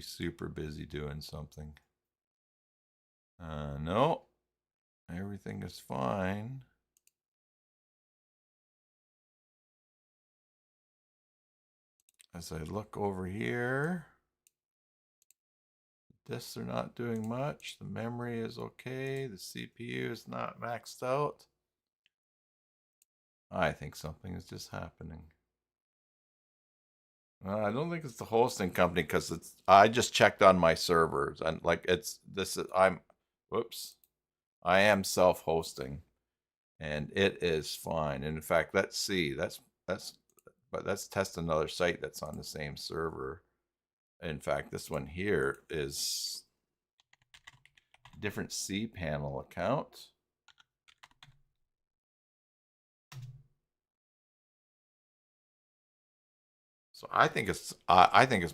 super busy doing something. No, everything is fine. As I look over here, disks are not doing much. The memory is okay. The CPU is not maxed out. I think something is just happening. I don't think it's the hosting company because I just checked on my servers and like I am self-hosting and it is fine. And in fact, let's see, but let's test another site that's on the same server. In fact, this one here is different cPanel account. So I think it's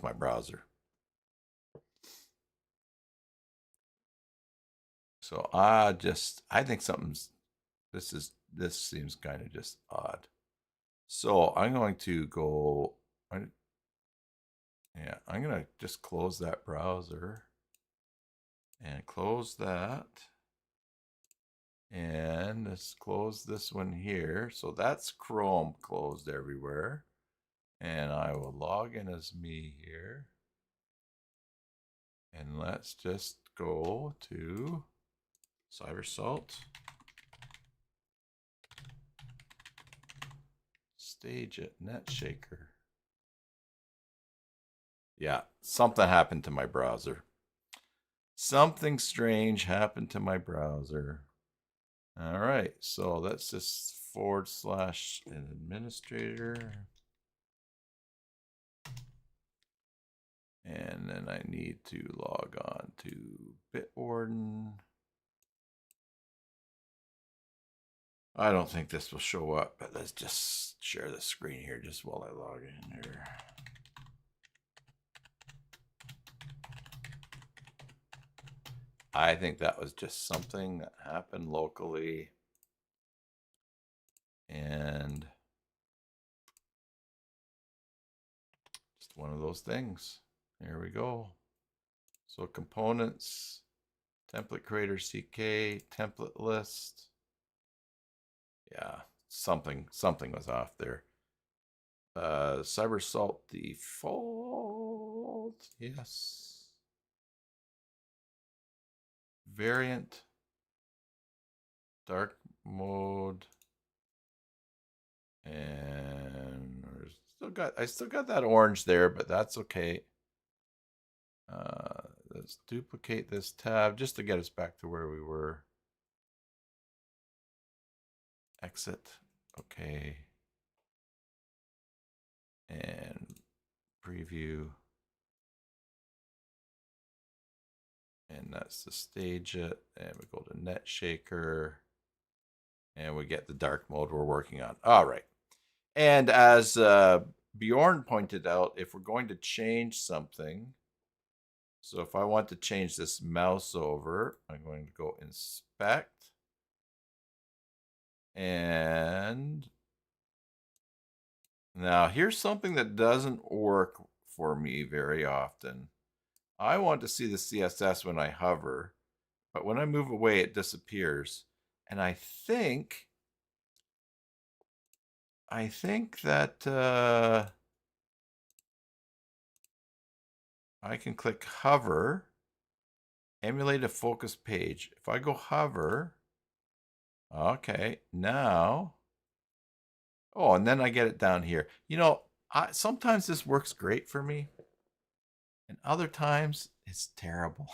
my browser. So I think this seems kind of just odd. So I'm going to go, I'm going to just close that browser and close that. And let's close this one here. So that's Chrome closed everywhere. And I will log in as me here. And let's just go to cybersalt. Stage it, NetShaker. Yeah, something happened to my browser. Something strange happened to my browser. All right, so that's just / administrator. And then I need to log on to Bitwarden. I don't think this will show up, but let's just share the screen here just while I log in here. I think that was just something that happened locally. And just one of those things. There we go. So components, template creator CK, template list. Yeah, something was off there. cybersalt default, yes. Variant, dark mode, and I still got that orange there, but that's okay. Let's duplicate this tab just to get us back to where we were. Exit, okay. And preview. And that's to stage it. And we go to NetShaker. And we get the dark mode we're working on. All right. And as Bjorn pointed out, if we're going to change something, so if I want to change this mouse over, I'm going to go inspect. And now here's something that doesn't work for me very often. I want to see the CSS when I hover, but when I move away, it disappears. And I think that I can click hover, emulate a focus page. If I go hover, okay, now, oh, and then I get it down here. You know, sometimes this works great for me, and other times it's terrible.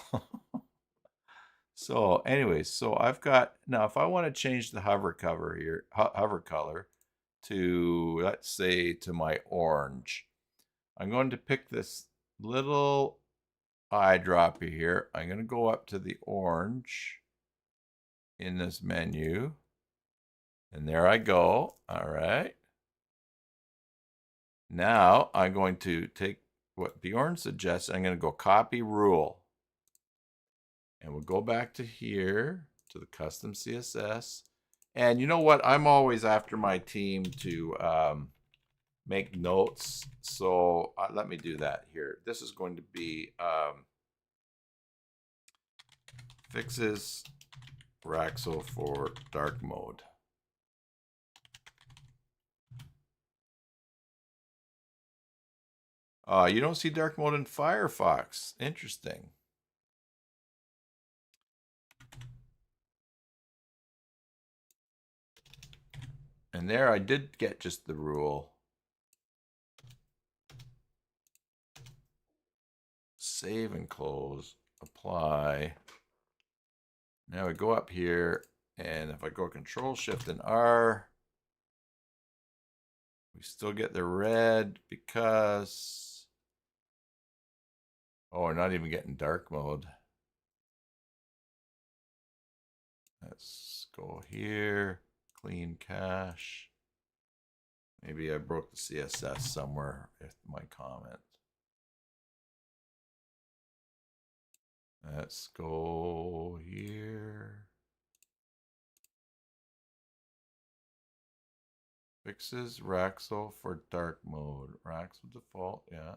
So anyways, so I've got, now if I want to change the hover cover here, hover color to, let's say, to my orange, I'm going to pick this little eyedropper here. I'm going to go up to the orange in this menu. And there I go. All right. Now I'm going to take what Bjorn suggests. I'm going to go copy rule. And we'll go back to here to the custom CSS. And you know what? I'm always after my team to make notes. So let me do that here. This is going to be fixes Raxel for dark mode. You don't see dark mode in Firefox. Interesting. And there I did get just the rule. Save and close, apply. Now we go up here, and if I go Control Shift and R, we still get the red because, oh, we're not even getting dark mode. Let's go here, clean cache. Maybe I broke the CSS somewhere with my comment. Let's go here. Fixes Raxel for dark mode. Raxel default, yeah.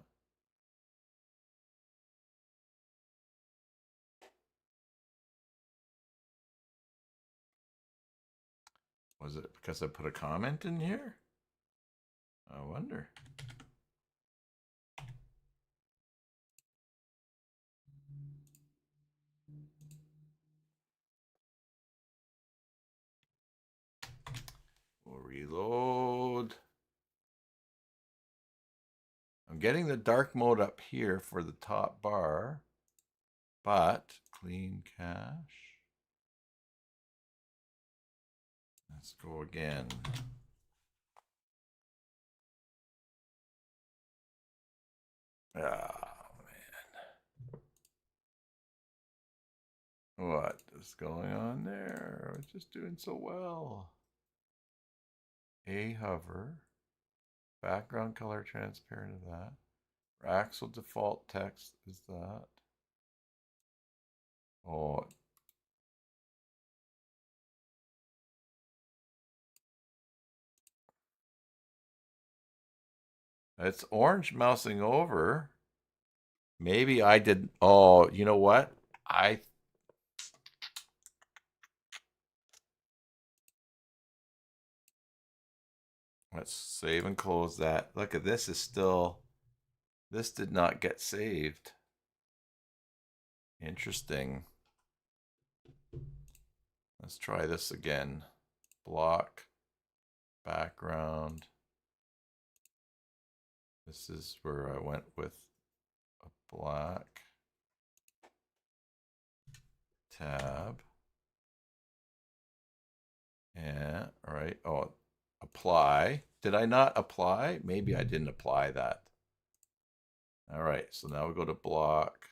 Was it because I put a comment in here? I wonder. We'll reload. I'm getting the dark mode up here for the top bar, but clean cache. Let's go again. Oh, man. What is going on there? I was just doing so well. A hover. Background color transparent of that. Axle default text is that. Oh. It's orange mousing over. Maybe I did. Oh, you know what? Let's save and close that. Look at this is still, this did not get saved. Interesting. Let's try this again. Block, background. This is where I went with a black tab. And, all right. Oh, apply. Did I not apply? Maybe I didn't apply that. All right. So now we go to block,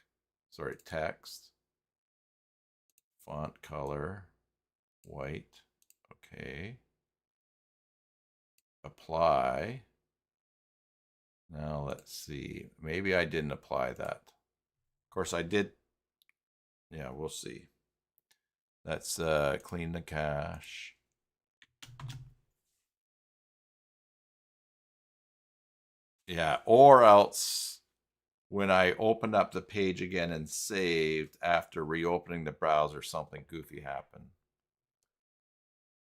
sorry, text, font color, white. Okay. Apply. Now let's see. Maybe I didn't apply that. Of course I did. Yeah, we'll see. Let's clean the cache. Yeah, or else when I opened up the page again and saved after reopening the browser, something goofy happened.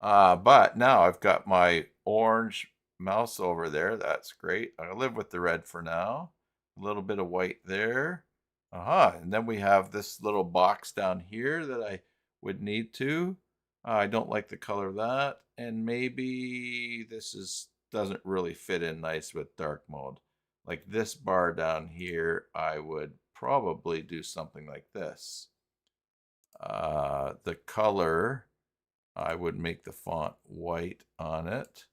But now I've got my orange mouse over there. That's great. I'll live with the red for now. A little bit of white there. And then we have this little box down here that I would need to. I don't like the color of that. And maybe this doesn't really fit in nice with dark mode. Like this bar down here, I would probably do something like this. The color, I would make the font white on it.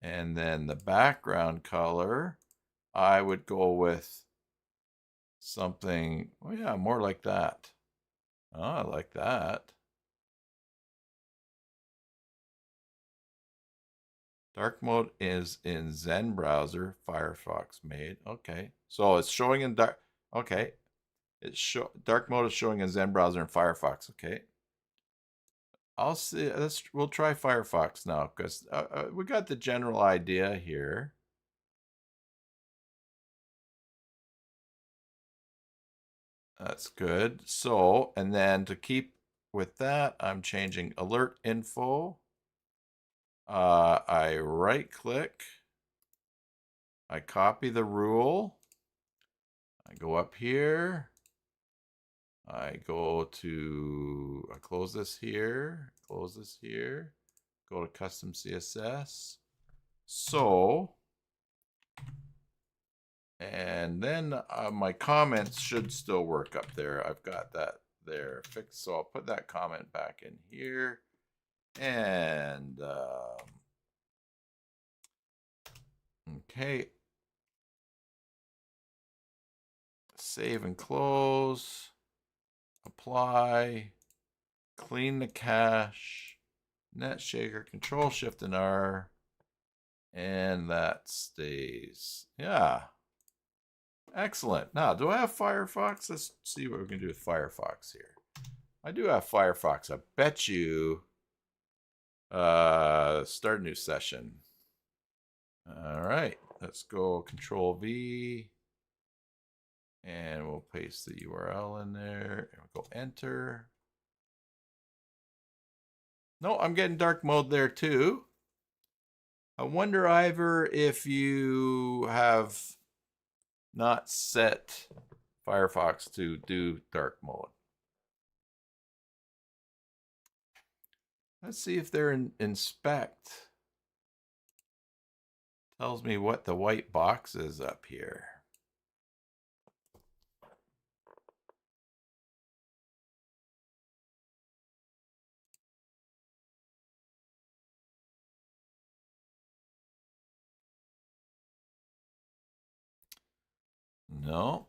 And then the background color, I would go with something, oh yeah, more like that. Oh, I like that. Dark mode is in Zen browser, Firefox made. Okay, so it's showing in dark. Okay, dark mode is showing in Zen browser and Firefox. Okay, I'll see. We'll try Firefox now because we got the general idea here. That's good. So, and then to keep with that, I'm changing alert info. I right click. I copy the rule. I go up here. I go to, I close this here, go to custom CSS. So, and then my comments should still work up there. I've got that there fixed. So I'll put that comment back in here and okay. Save and close, apply, clean the cache, net shaker, Control Shift and R, and that stays. Yeah. Excellent. Now, do I have Firefox? Let's see what we can do with Firefox here. I do have Firefox. I bet you. Start a new session. All right. Let's go Control V. And we'll paste the URL in there. And we'll go enter. No, I'm getting dark mode there too. I wonder, Ivor, if you have not set Firefox to do dark mode. Let's see if they're in inspect. Tells me what the white box is up here. No.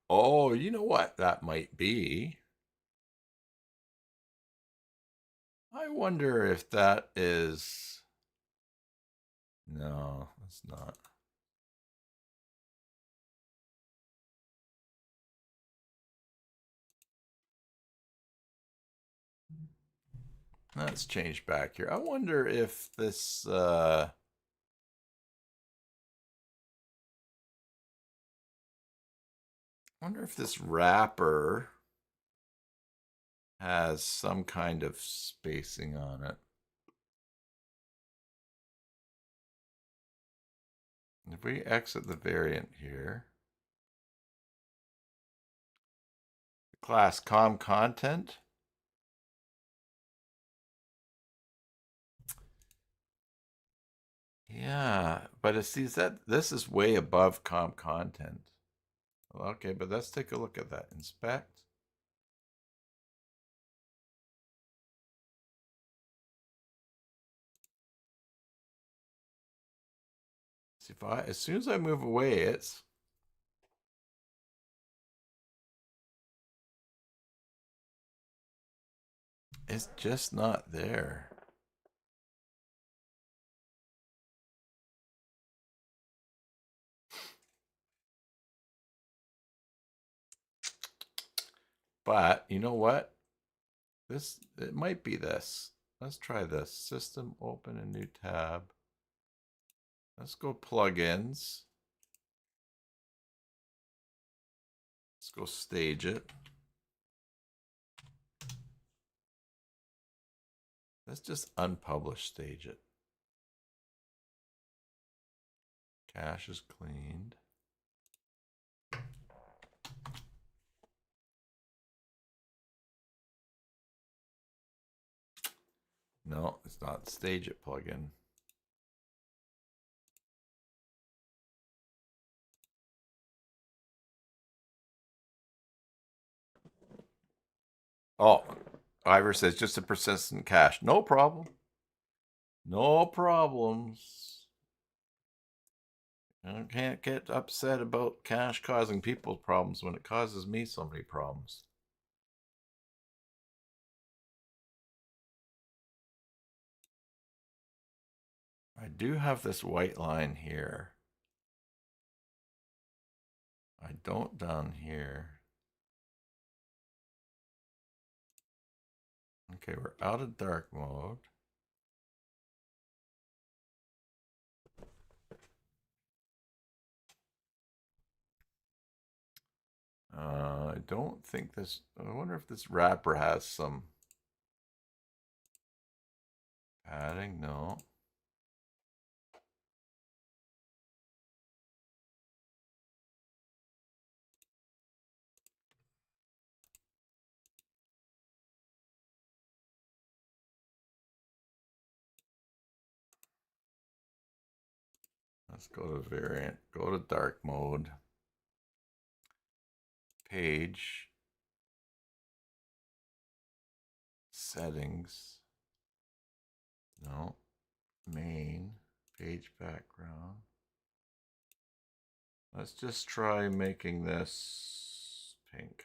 Oh, you know what that might be? I wonder if that is... No, it's not. Let's change back here. I wonder if this... I wonder if this wrapper has some kind of spacing on it. If we exit the variant here, class com content. Yeah, but it sees that this is way above com content. Okay, but let's take a look at that. Inspect. See if as soon as I move away, it's just not there. But you know what? It might be this. Let's try this. System, open a new tab. Let's go plugins. Let's go stage it. Let's just unpublish stage it. Cache is cleaned. No, it's not stage it plugin. Oh, Ivor says just a persistent cache. No problem. No problems. I can't get upset about cache causing people problems when it causes me so many problems. I do have this white line here. I don't down here. Okay, we're out of dark mode. I don't think this, I wonder if this wrapper has some padding. No. Let's go to variant, go to dark mode, page, settings, no, main, page background. Let's just try making this pink.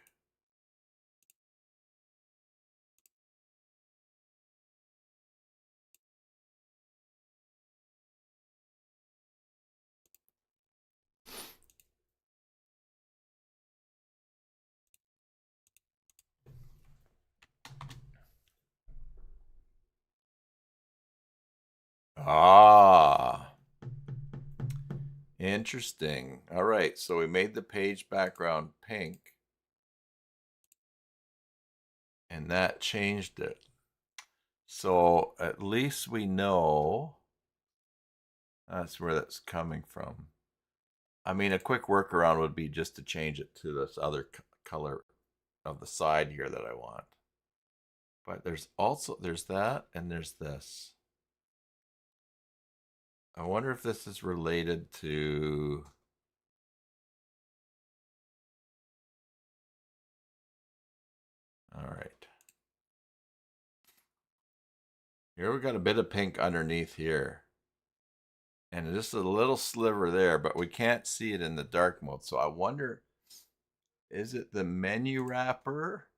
Ah, interesting. All right, so we made the page background pink. and that changed it. So at least we know that's where that's coming from. I mean, a quick workaround would be just to change it to this other color of the side here that I want. But there's that, and there's this. I wonder if this is related to... All right. Here we got a bit of pink underneath here. And just a little sliver there, but we can't see it in the dark mode. So I wonder, is it the menu wrapper?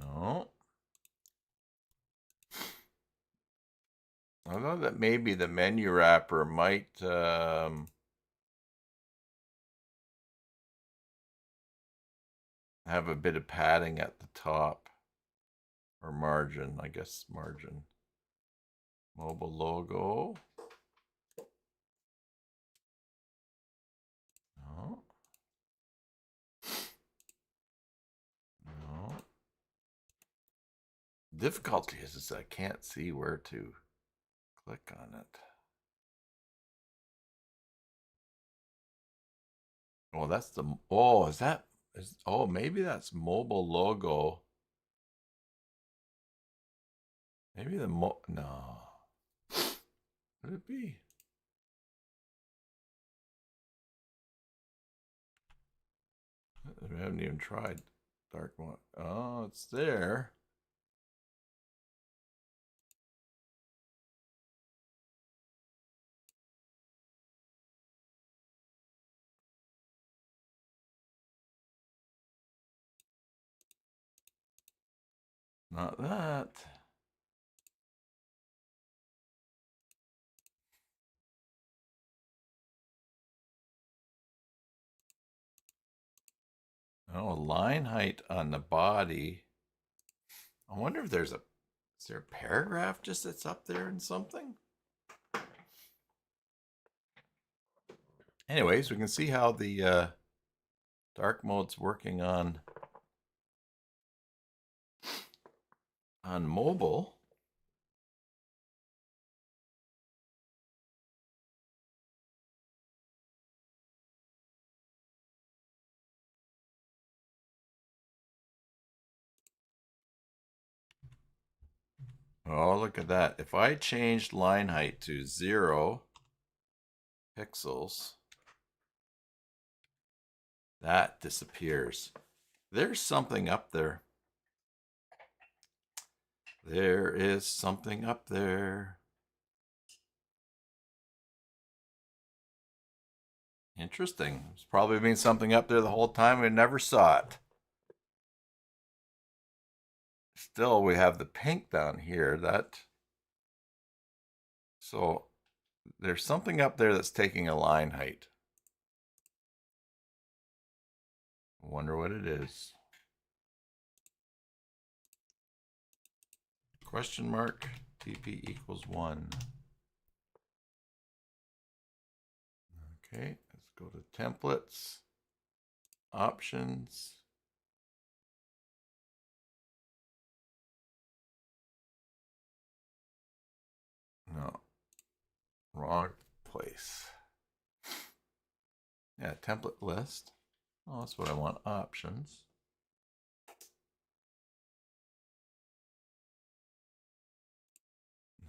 No. I thought that maybe the menu wrapper might have a bit of padding at the top, or margin, I guess margin. Mobile logo. No. No. Difficulty is I can't see where to click on it. Oh, that's the, oh, oh, maybe that's mobile logo. Maybe the no. Could it be? We haven't even tried dark mode. Oh, it's there. Not that. Oh, line height on the body. I wonder if is there a paragraph just that's up there and something? Anyways, we can see how the dark mode's working on mobile. Oh, look at that. If I changed line height to 0 pixels, that disappears. There's something up there. There is something up there. Interesting. It's probably been something up there the whole time. We never saw it. Still, we have the pink down here. So there's something up there that's taking a line height. I wonder what it is. Question mark TP equals 1. Okay, let's go to templates, options. No, wrong place. Yeah, template list. Oh, that's what I want, options.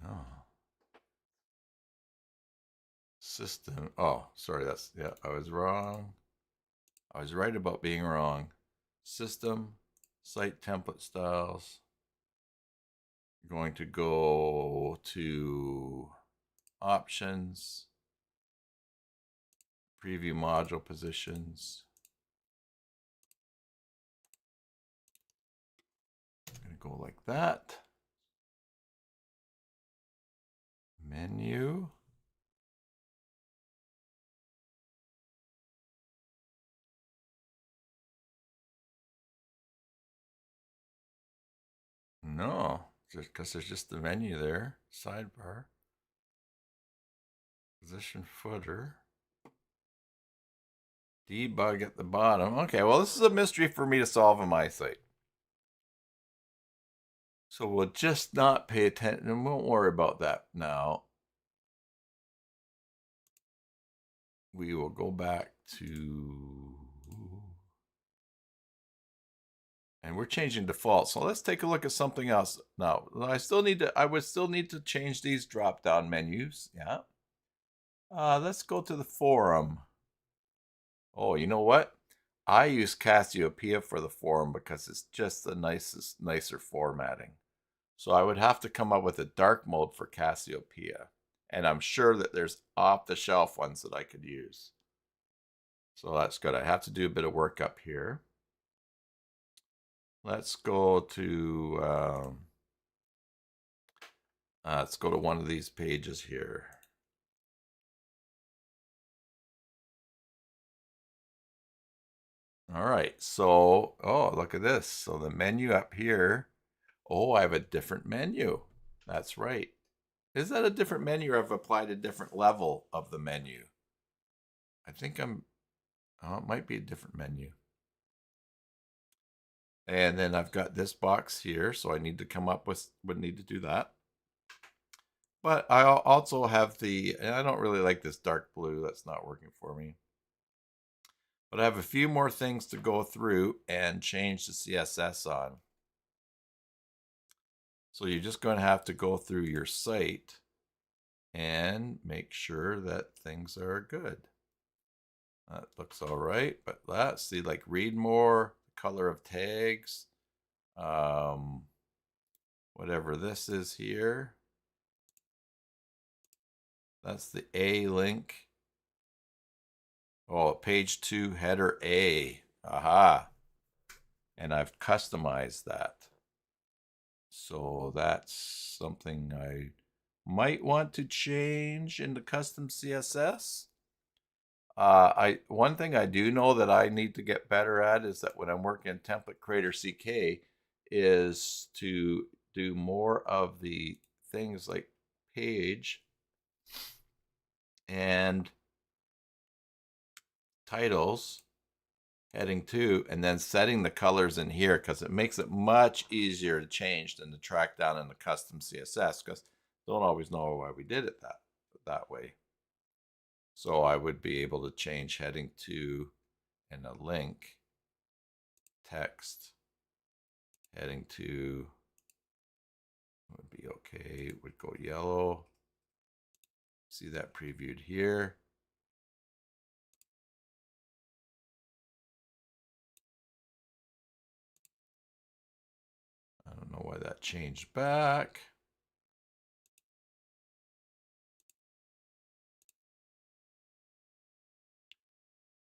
No. System. Oh, sorry. I was wrong. I was right about being wrong. System, site template styles. You're going to go to options, preview module positions. I'm going to go like that. Menu. No, just because there's just the menu there. Sidebar. Position footer. Debug at the bottom. Okay, well, this is a mystery for me to solve on my site. So we'll just not pay attention and won't worry about that now. We will go back to, and we're changing default. So let's take a look at something else. Now, I would still need to change these drop-down menus. Yeah. Let's go to the forum. Oh, you know what? I use Cassiopeia for the forum because it's just the nicer formatting. So I would have to come up with a dark mode for Cassiopeia. And I'm sure that there's off-the-shelf ones that I could use. So that's good. I have to do a bit of work up here. Let's go to one of these pages here. All right, so, oh, look at this. So the menu up here, oh, I have a different menu. That's right. Is that a different menu, or I've applied a different level of the menu? I think it might be a different menu. And then I've got this box here, so I need to come up with, would need to do that. But I also have I don't really like this dark blue. That's not working for me. But I have a few more things to go through and change the CSS on. So you're just going to have to go through your site and make sure that things are good. That looks all right, but let's see, like read more, color of tags, whatever this is here. That's the A link. Oh, page 2 header A. Aha. And I've customized that. So that's something I might want to change into custom CSS. One thing I do know that I need to get better at is that when I'm working in Template Creator CK is to do more of the things like page and titles, heading 2, and then setting the colors in here, because it makes it much easier to change than to track down in the custom CSS, because don't always know why we did it that way. So I would be able to change heading 2 and a link, text, heading 2 would be okay, it would go yellow. See that previewed here. I don't know why that changed back.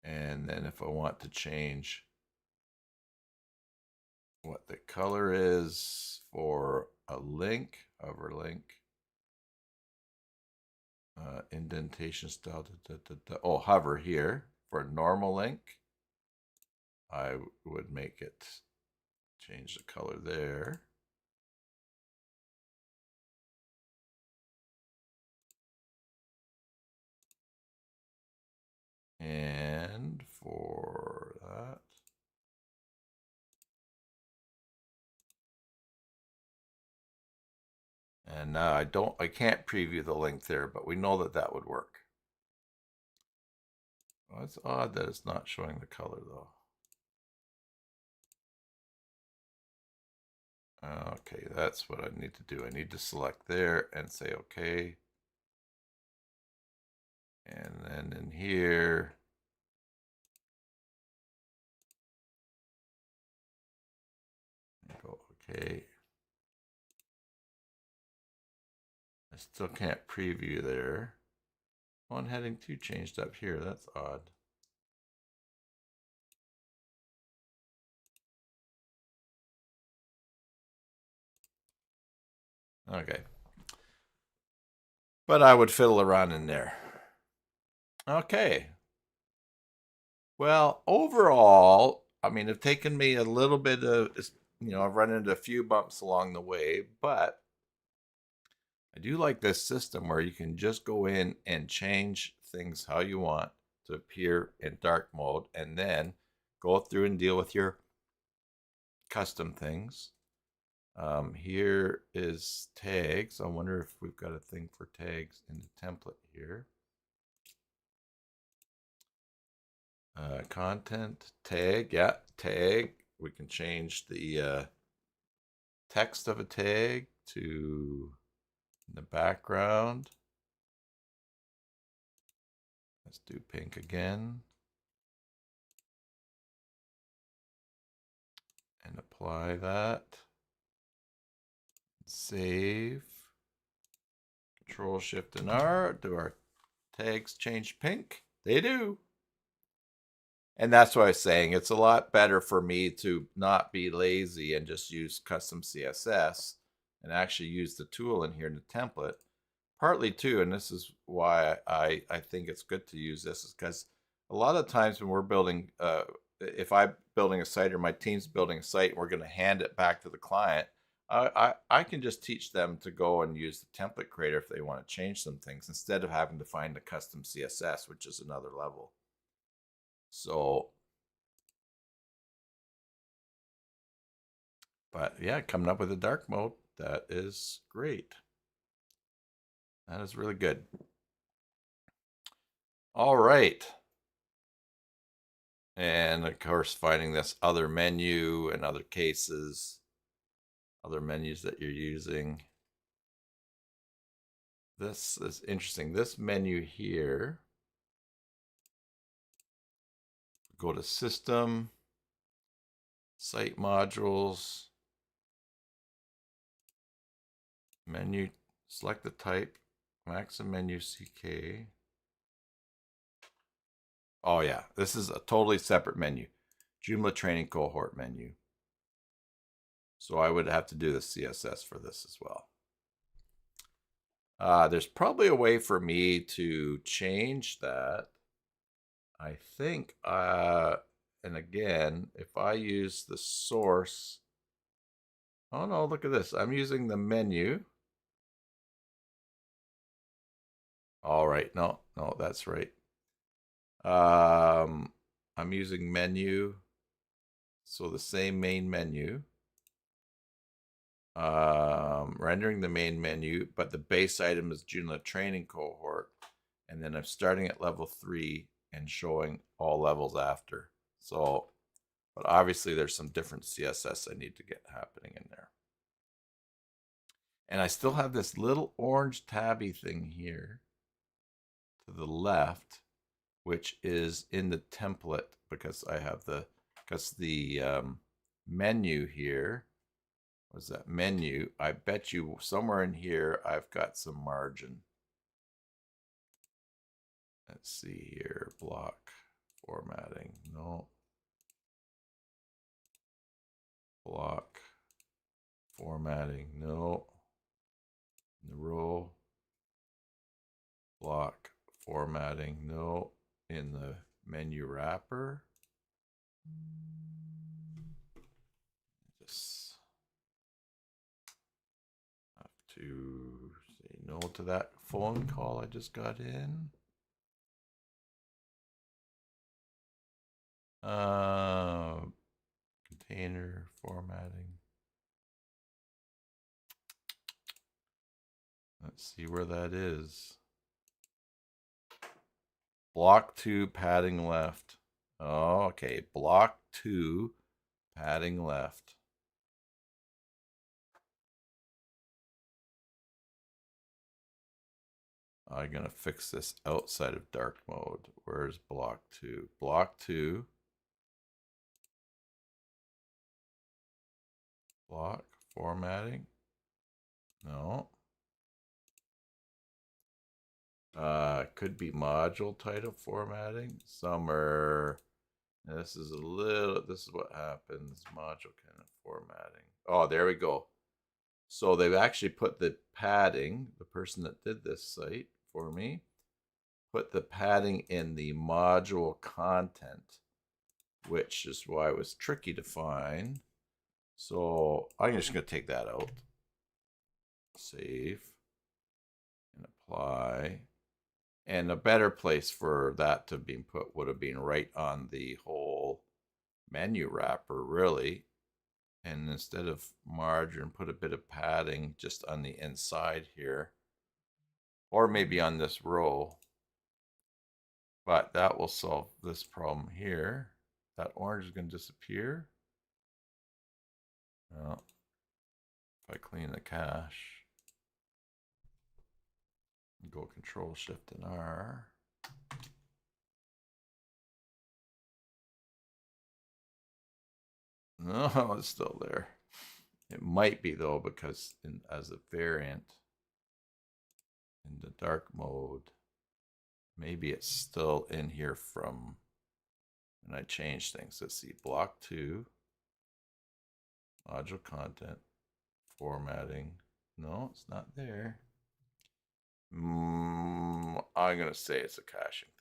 And then if I want to change what the color is for a link, hover link, indentation style, oh, hover here for a normal link, I would make it change the color there. And for that, and now I can't preview the link there, but we know that that would work. Well, it's odd that it's not showing the color though. Okay, that's what I need to do. I need to select there and say okay. And then in here, go okay. I still can't preview there. One heading 2 changed up here. That's odd. Okay. But I would fiddle around in there. Okay. Well, overall, I mean, it's taken me a little bit of, I've run into a few bumps along the way, but I do like this system where you can just go in and change things how you want to appear in dark mode, and then go through and deal with your custom things. Here is tags. I wonder if we've got a thing for tags in the template here. Content, tag, yeah, tag. We can change the text of a tag to the background. Let's do pink again. And apply that. Save. Control Shift and R. Do our tags change pink? They do. And that's what I was saying. It's a lot better for me to not be lazy and just use custom CSS and actually use the tool in here in the template. Partly too, and this is why I think it's good to use this, is because a lot of times when we're building, if I'm building a site or my team's building a site and we're going to hand it back to the client, I can just teach them to go and use the template creator if they want to change some things instead of having to find the custom CSS, which is another level. So, but yeah, coming up with a dark mode, that is great. That is really good. All right. And of course, finding this other menu and other cases, other menus that you're using. This is interesting. This menu here, go to System, Site Modules, Menu, select the type, Maximum Menu CK. Oh yeah, this is a totally separate menu. Joomla Training Cohort menu. So I would have to do the CSS for this as well. There's probably a way for me to change that. I think, and again, if I use the source, oh no, look at this. I'm using the menu. All right, no, that's right. I'm using menu, so the same main menu. Rendering the main menu, but the base item is Joomla Training Cohort, and then I'm starting at level 3 and showing all levels after. So, but obviously there's some different CSS I need to get happening in there. And I still have this little orange tabby thing here to the left, which is in the template because I have the menu here. What's that menu? I bet you somewhere in here I've got some margin. Let's see here. Block formatting. No. Block formatting. No. In the row. Block formatting. No. In the menu wrapper. Just have to say no to that phone call I just got in. Container formatting. Let's see where that is. Block 2, padding left. Oh, okay. Block 2, padding left. I'm going to fix this outside of dark mode. Where's block 2? Block 2. Block formatting. No. Could be module title formatting. Somewhere. This is what happens. Module kind of formatting. Oh, there we go. So they've actually put the padding, the person that did this site for me, put the padding in the module content, which is why it was tricky to find. So I'm just going to take that out. Save and apply. And a better place for that to be put would have been right on the whole menu wrapper, really. And instead of margin, put a bit of padding just on the inside here, or maybe on this row. But that will solve this problem here. That orange is going to disappear. Well, if I clean the cache, go Control Shift and R. No, it's still there. It might be though, because as a variant in the dark mode, maybe it's still in here from when I changed things. Let's see, block 2, module content, formatting. No, it's not there. I'm going to say it's a caching thing.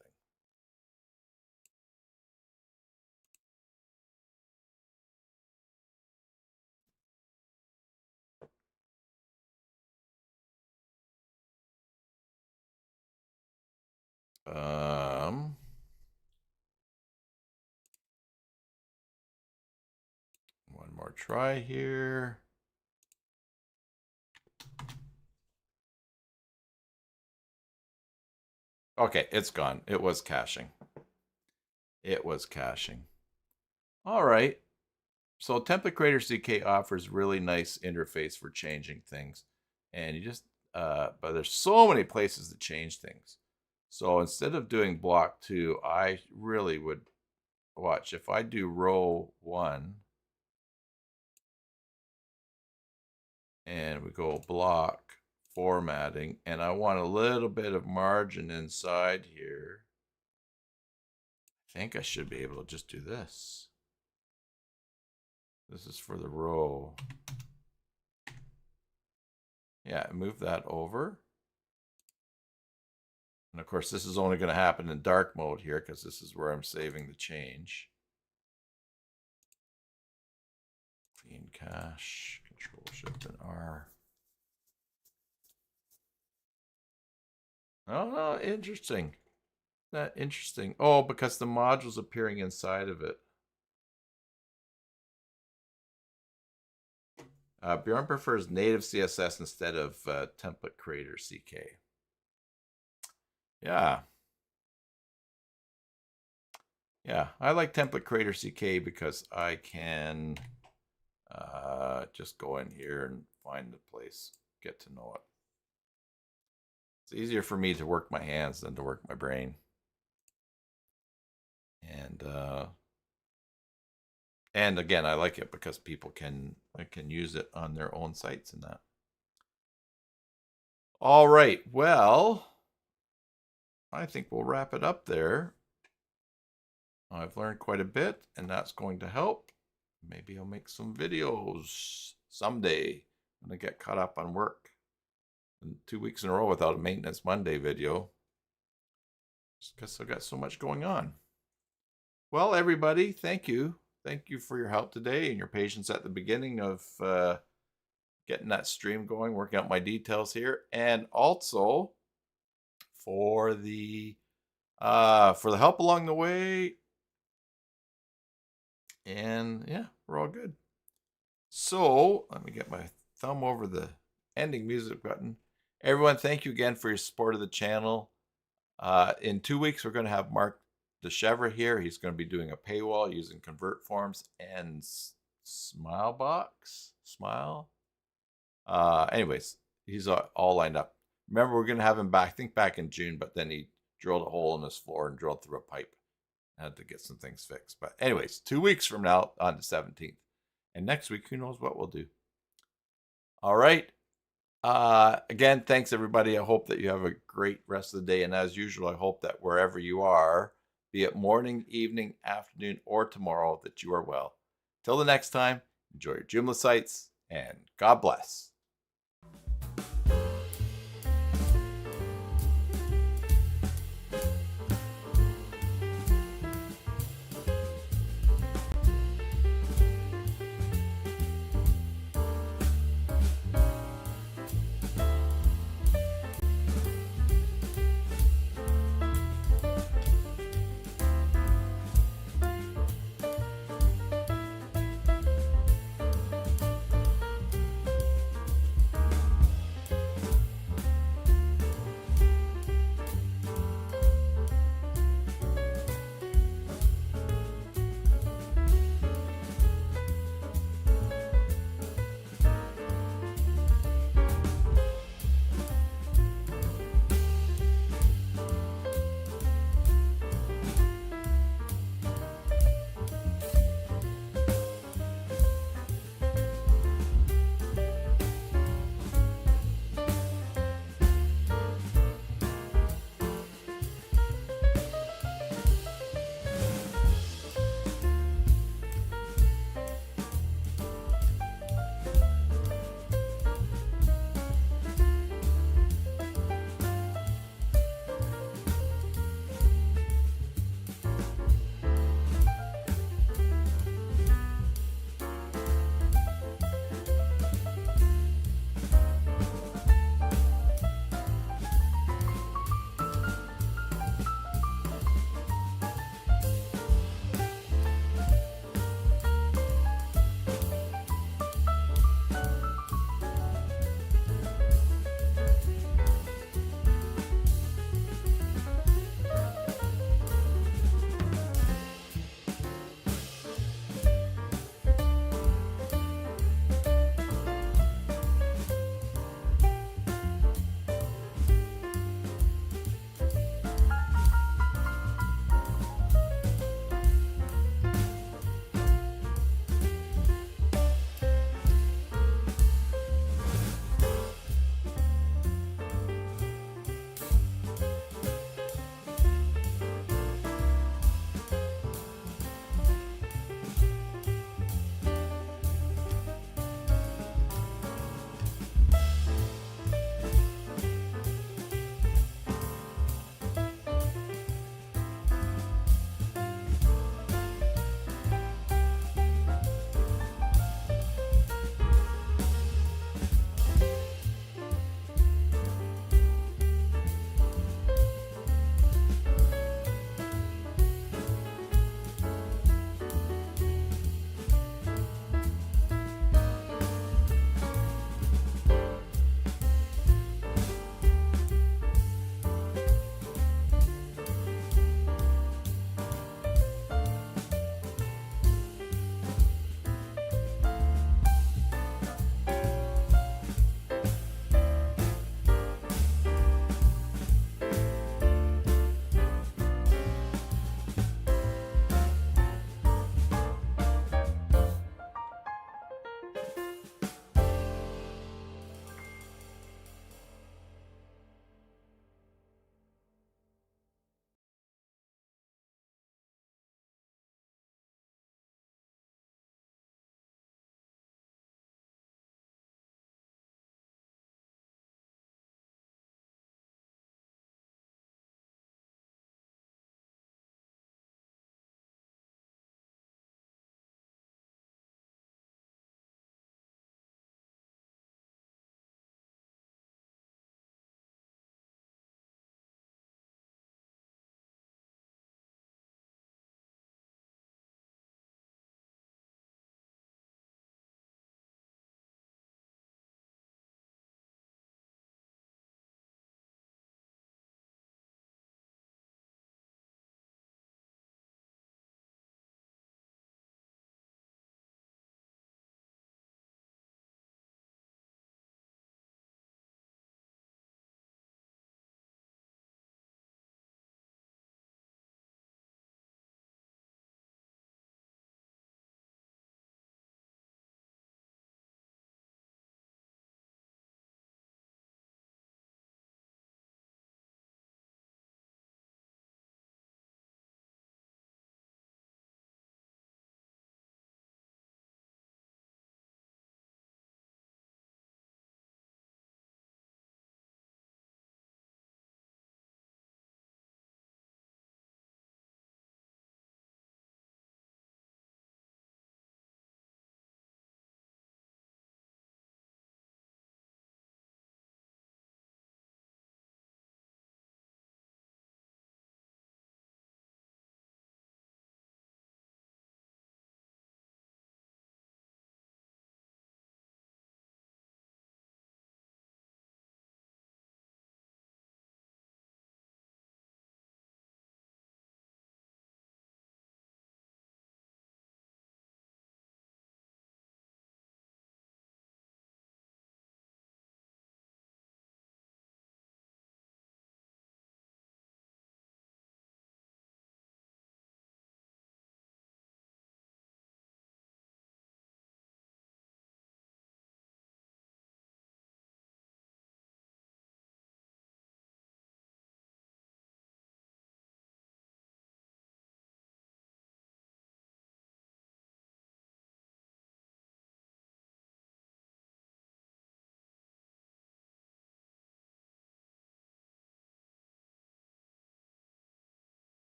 One more try here. Okay, it's gone. It was caching. It was caching. All right. So Template Creator CK offers really nice interface for changing things. And you just, but there's so many places to change things. So instead of doing block 2, I really would watch. If I do row 1 and we go block formatting, and I want a little bit of margin inside here, I think I should be able to just do this. This is for the row. Yeah, move that over. And of course, this is only going to happen in dark mode here because this is where I'm saving the change. Clean cache, Control Shift and R. Oh, no, interesting. That interesting. Oh, because the module's appearing inside of it. Bjorn prefers native CSS instead of Template Creator CK. Yeah. Yeah, I like Template Creator CK because I can just go in here and find the place, get to know it. It's easier for me to work my hands than to work my brain. And again, I like it because people can use it on their own sites and that. All right, well, I think we'll wrap it up there. I've learned quite a bit, and that's going to help. Maybe I'll make some videos someday when I get caught up on work. And 2 weeks in a row without a Maintenance Monday video. Just because I've got so much going on. Well, everybody, thank you. Thank you for your help today and your patience at the beginning of getting that stream going, working out my details here, and also for the help along the way. And yeah, we're all good. So let me get my thumb over the ending music button. Everyone, thank you again for your support of the channel. In 2 weeks, we're going to have Mark DeChevre here. He's going to be doing a paywall using Convert Forms and Smilebox. Anyways, he's all lined up. Remember, we're going to have him back, I think back in June, but then he drilled a hole in his floor and drilled through a pipe. I had to get some things fixed. But anyways, 2 weeks from now on the 17th. And next week, who knows what we'll do. All right. Again, thanks everybody. I hope that you have a great rest of the day. And as usual, I hope that wherever you are, be it morning, evening, afternoon, or tomorrow, that you are well. Till the next time, enjoy your Joomla sites and God bless.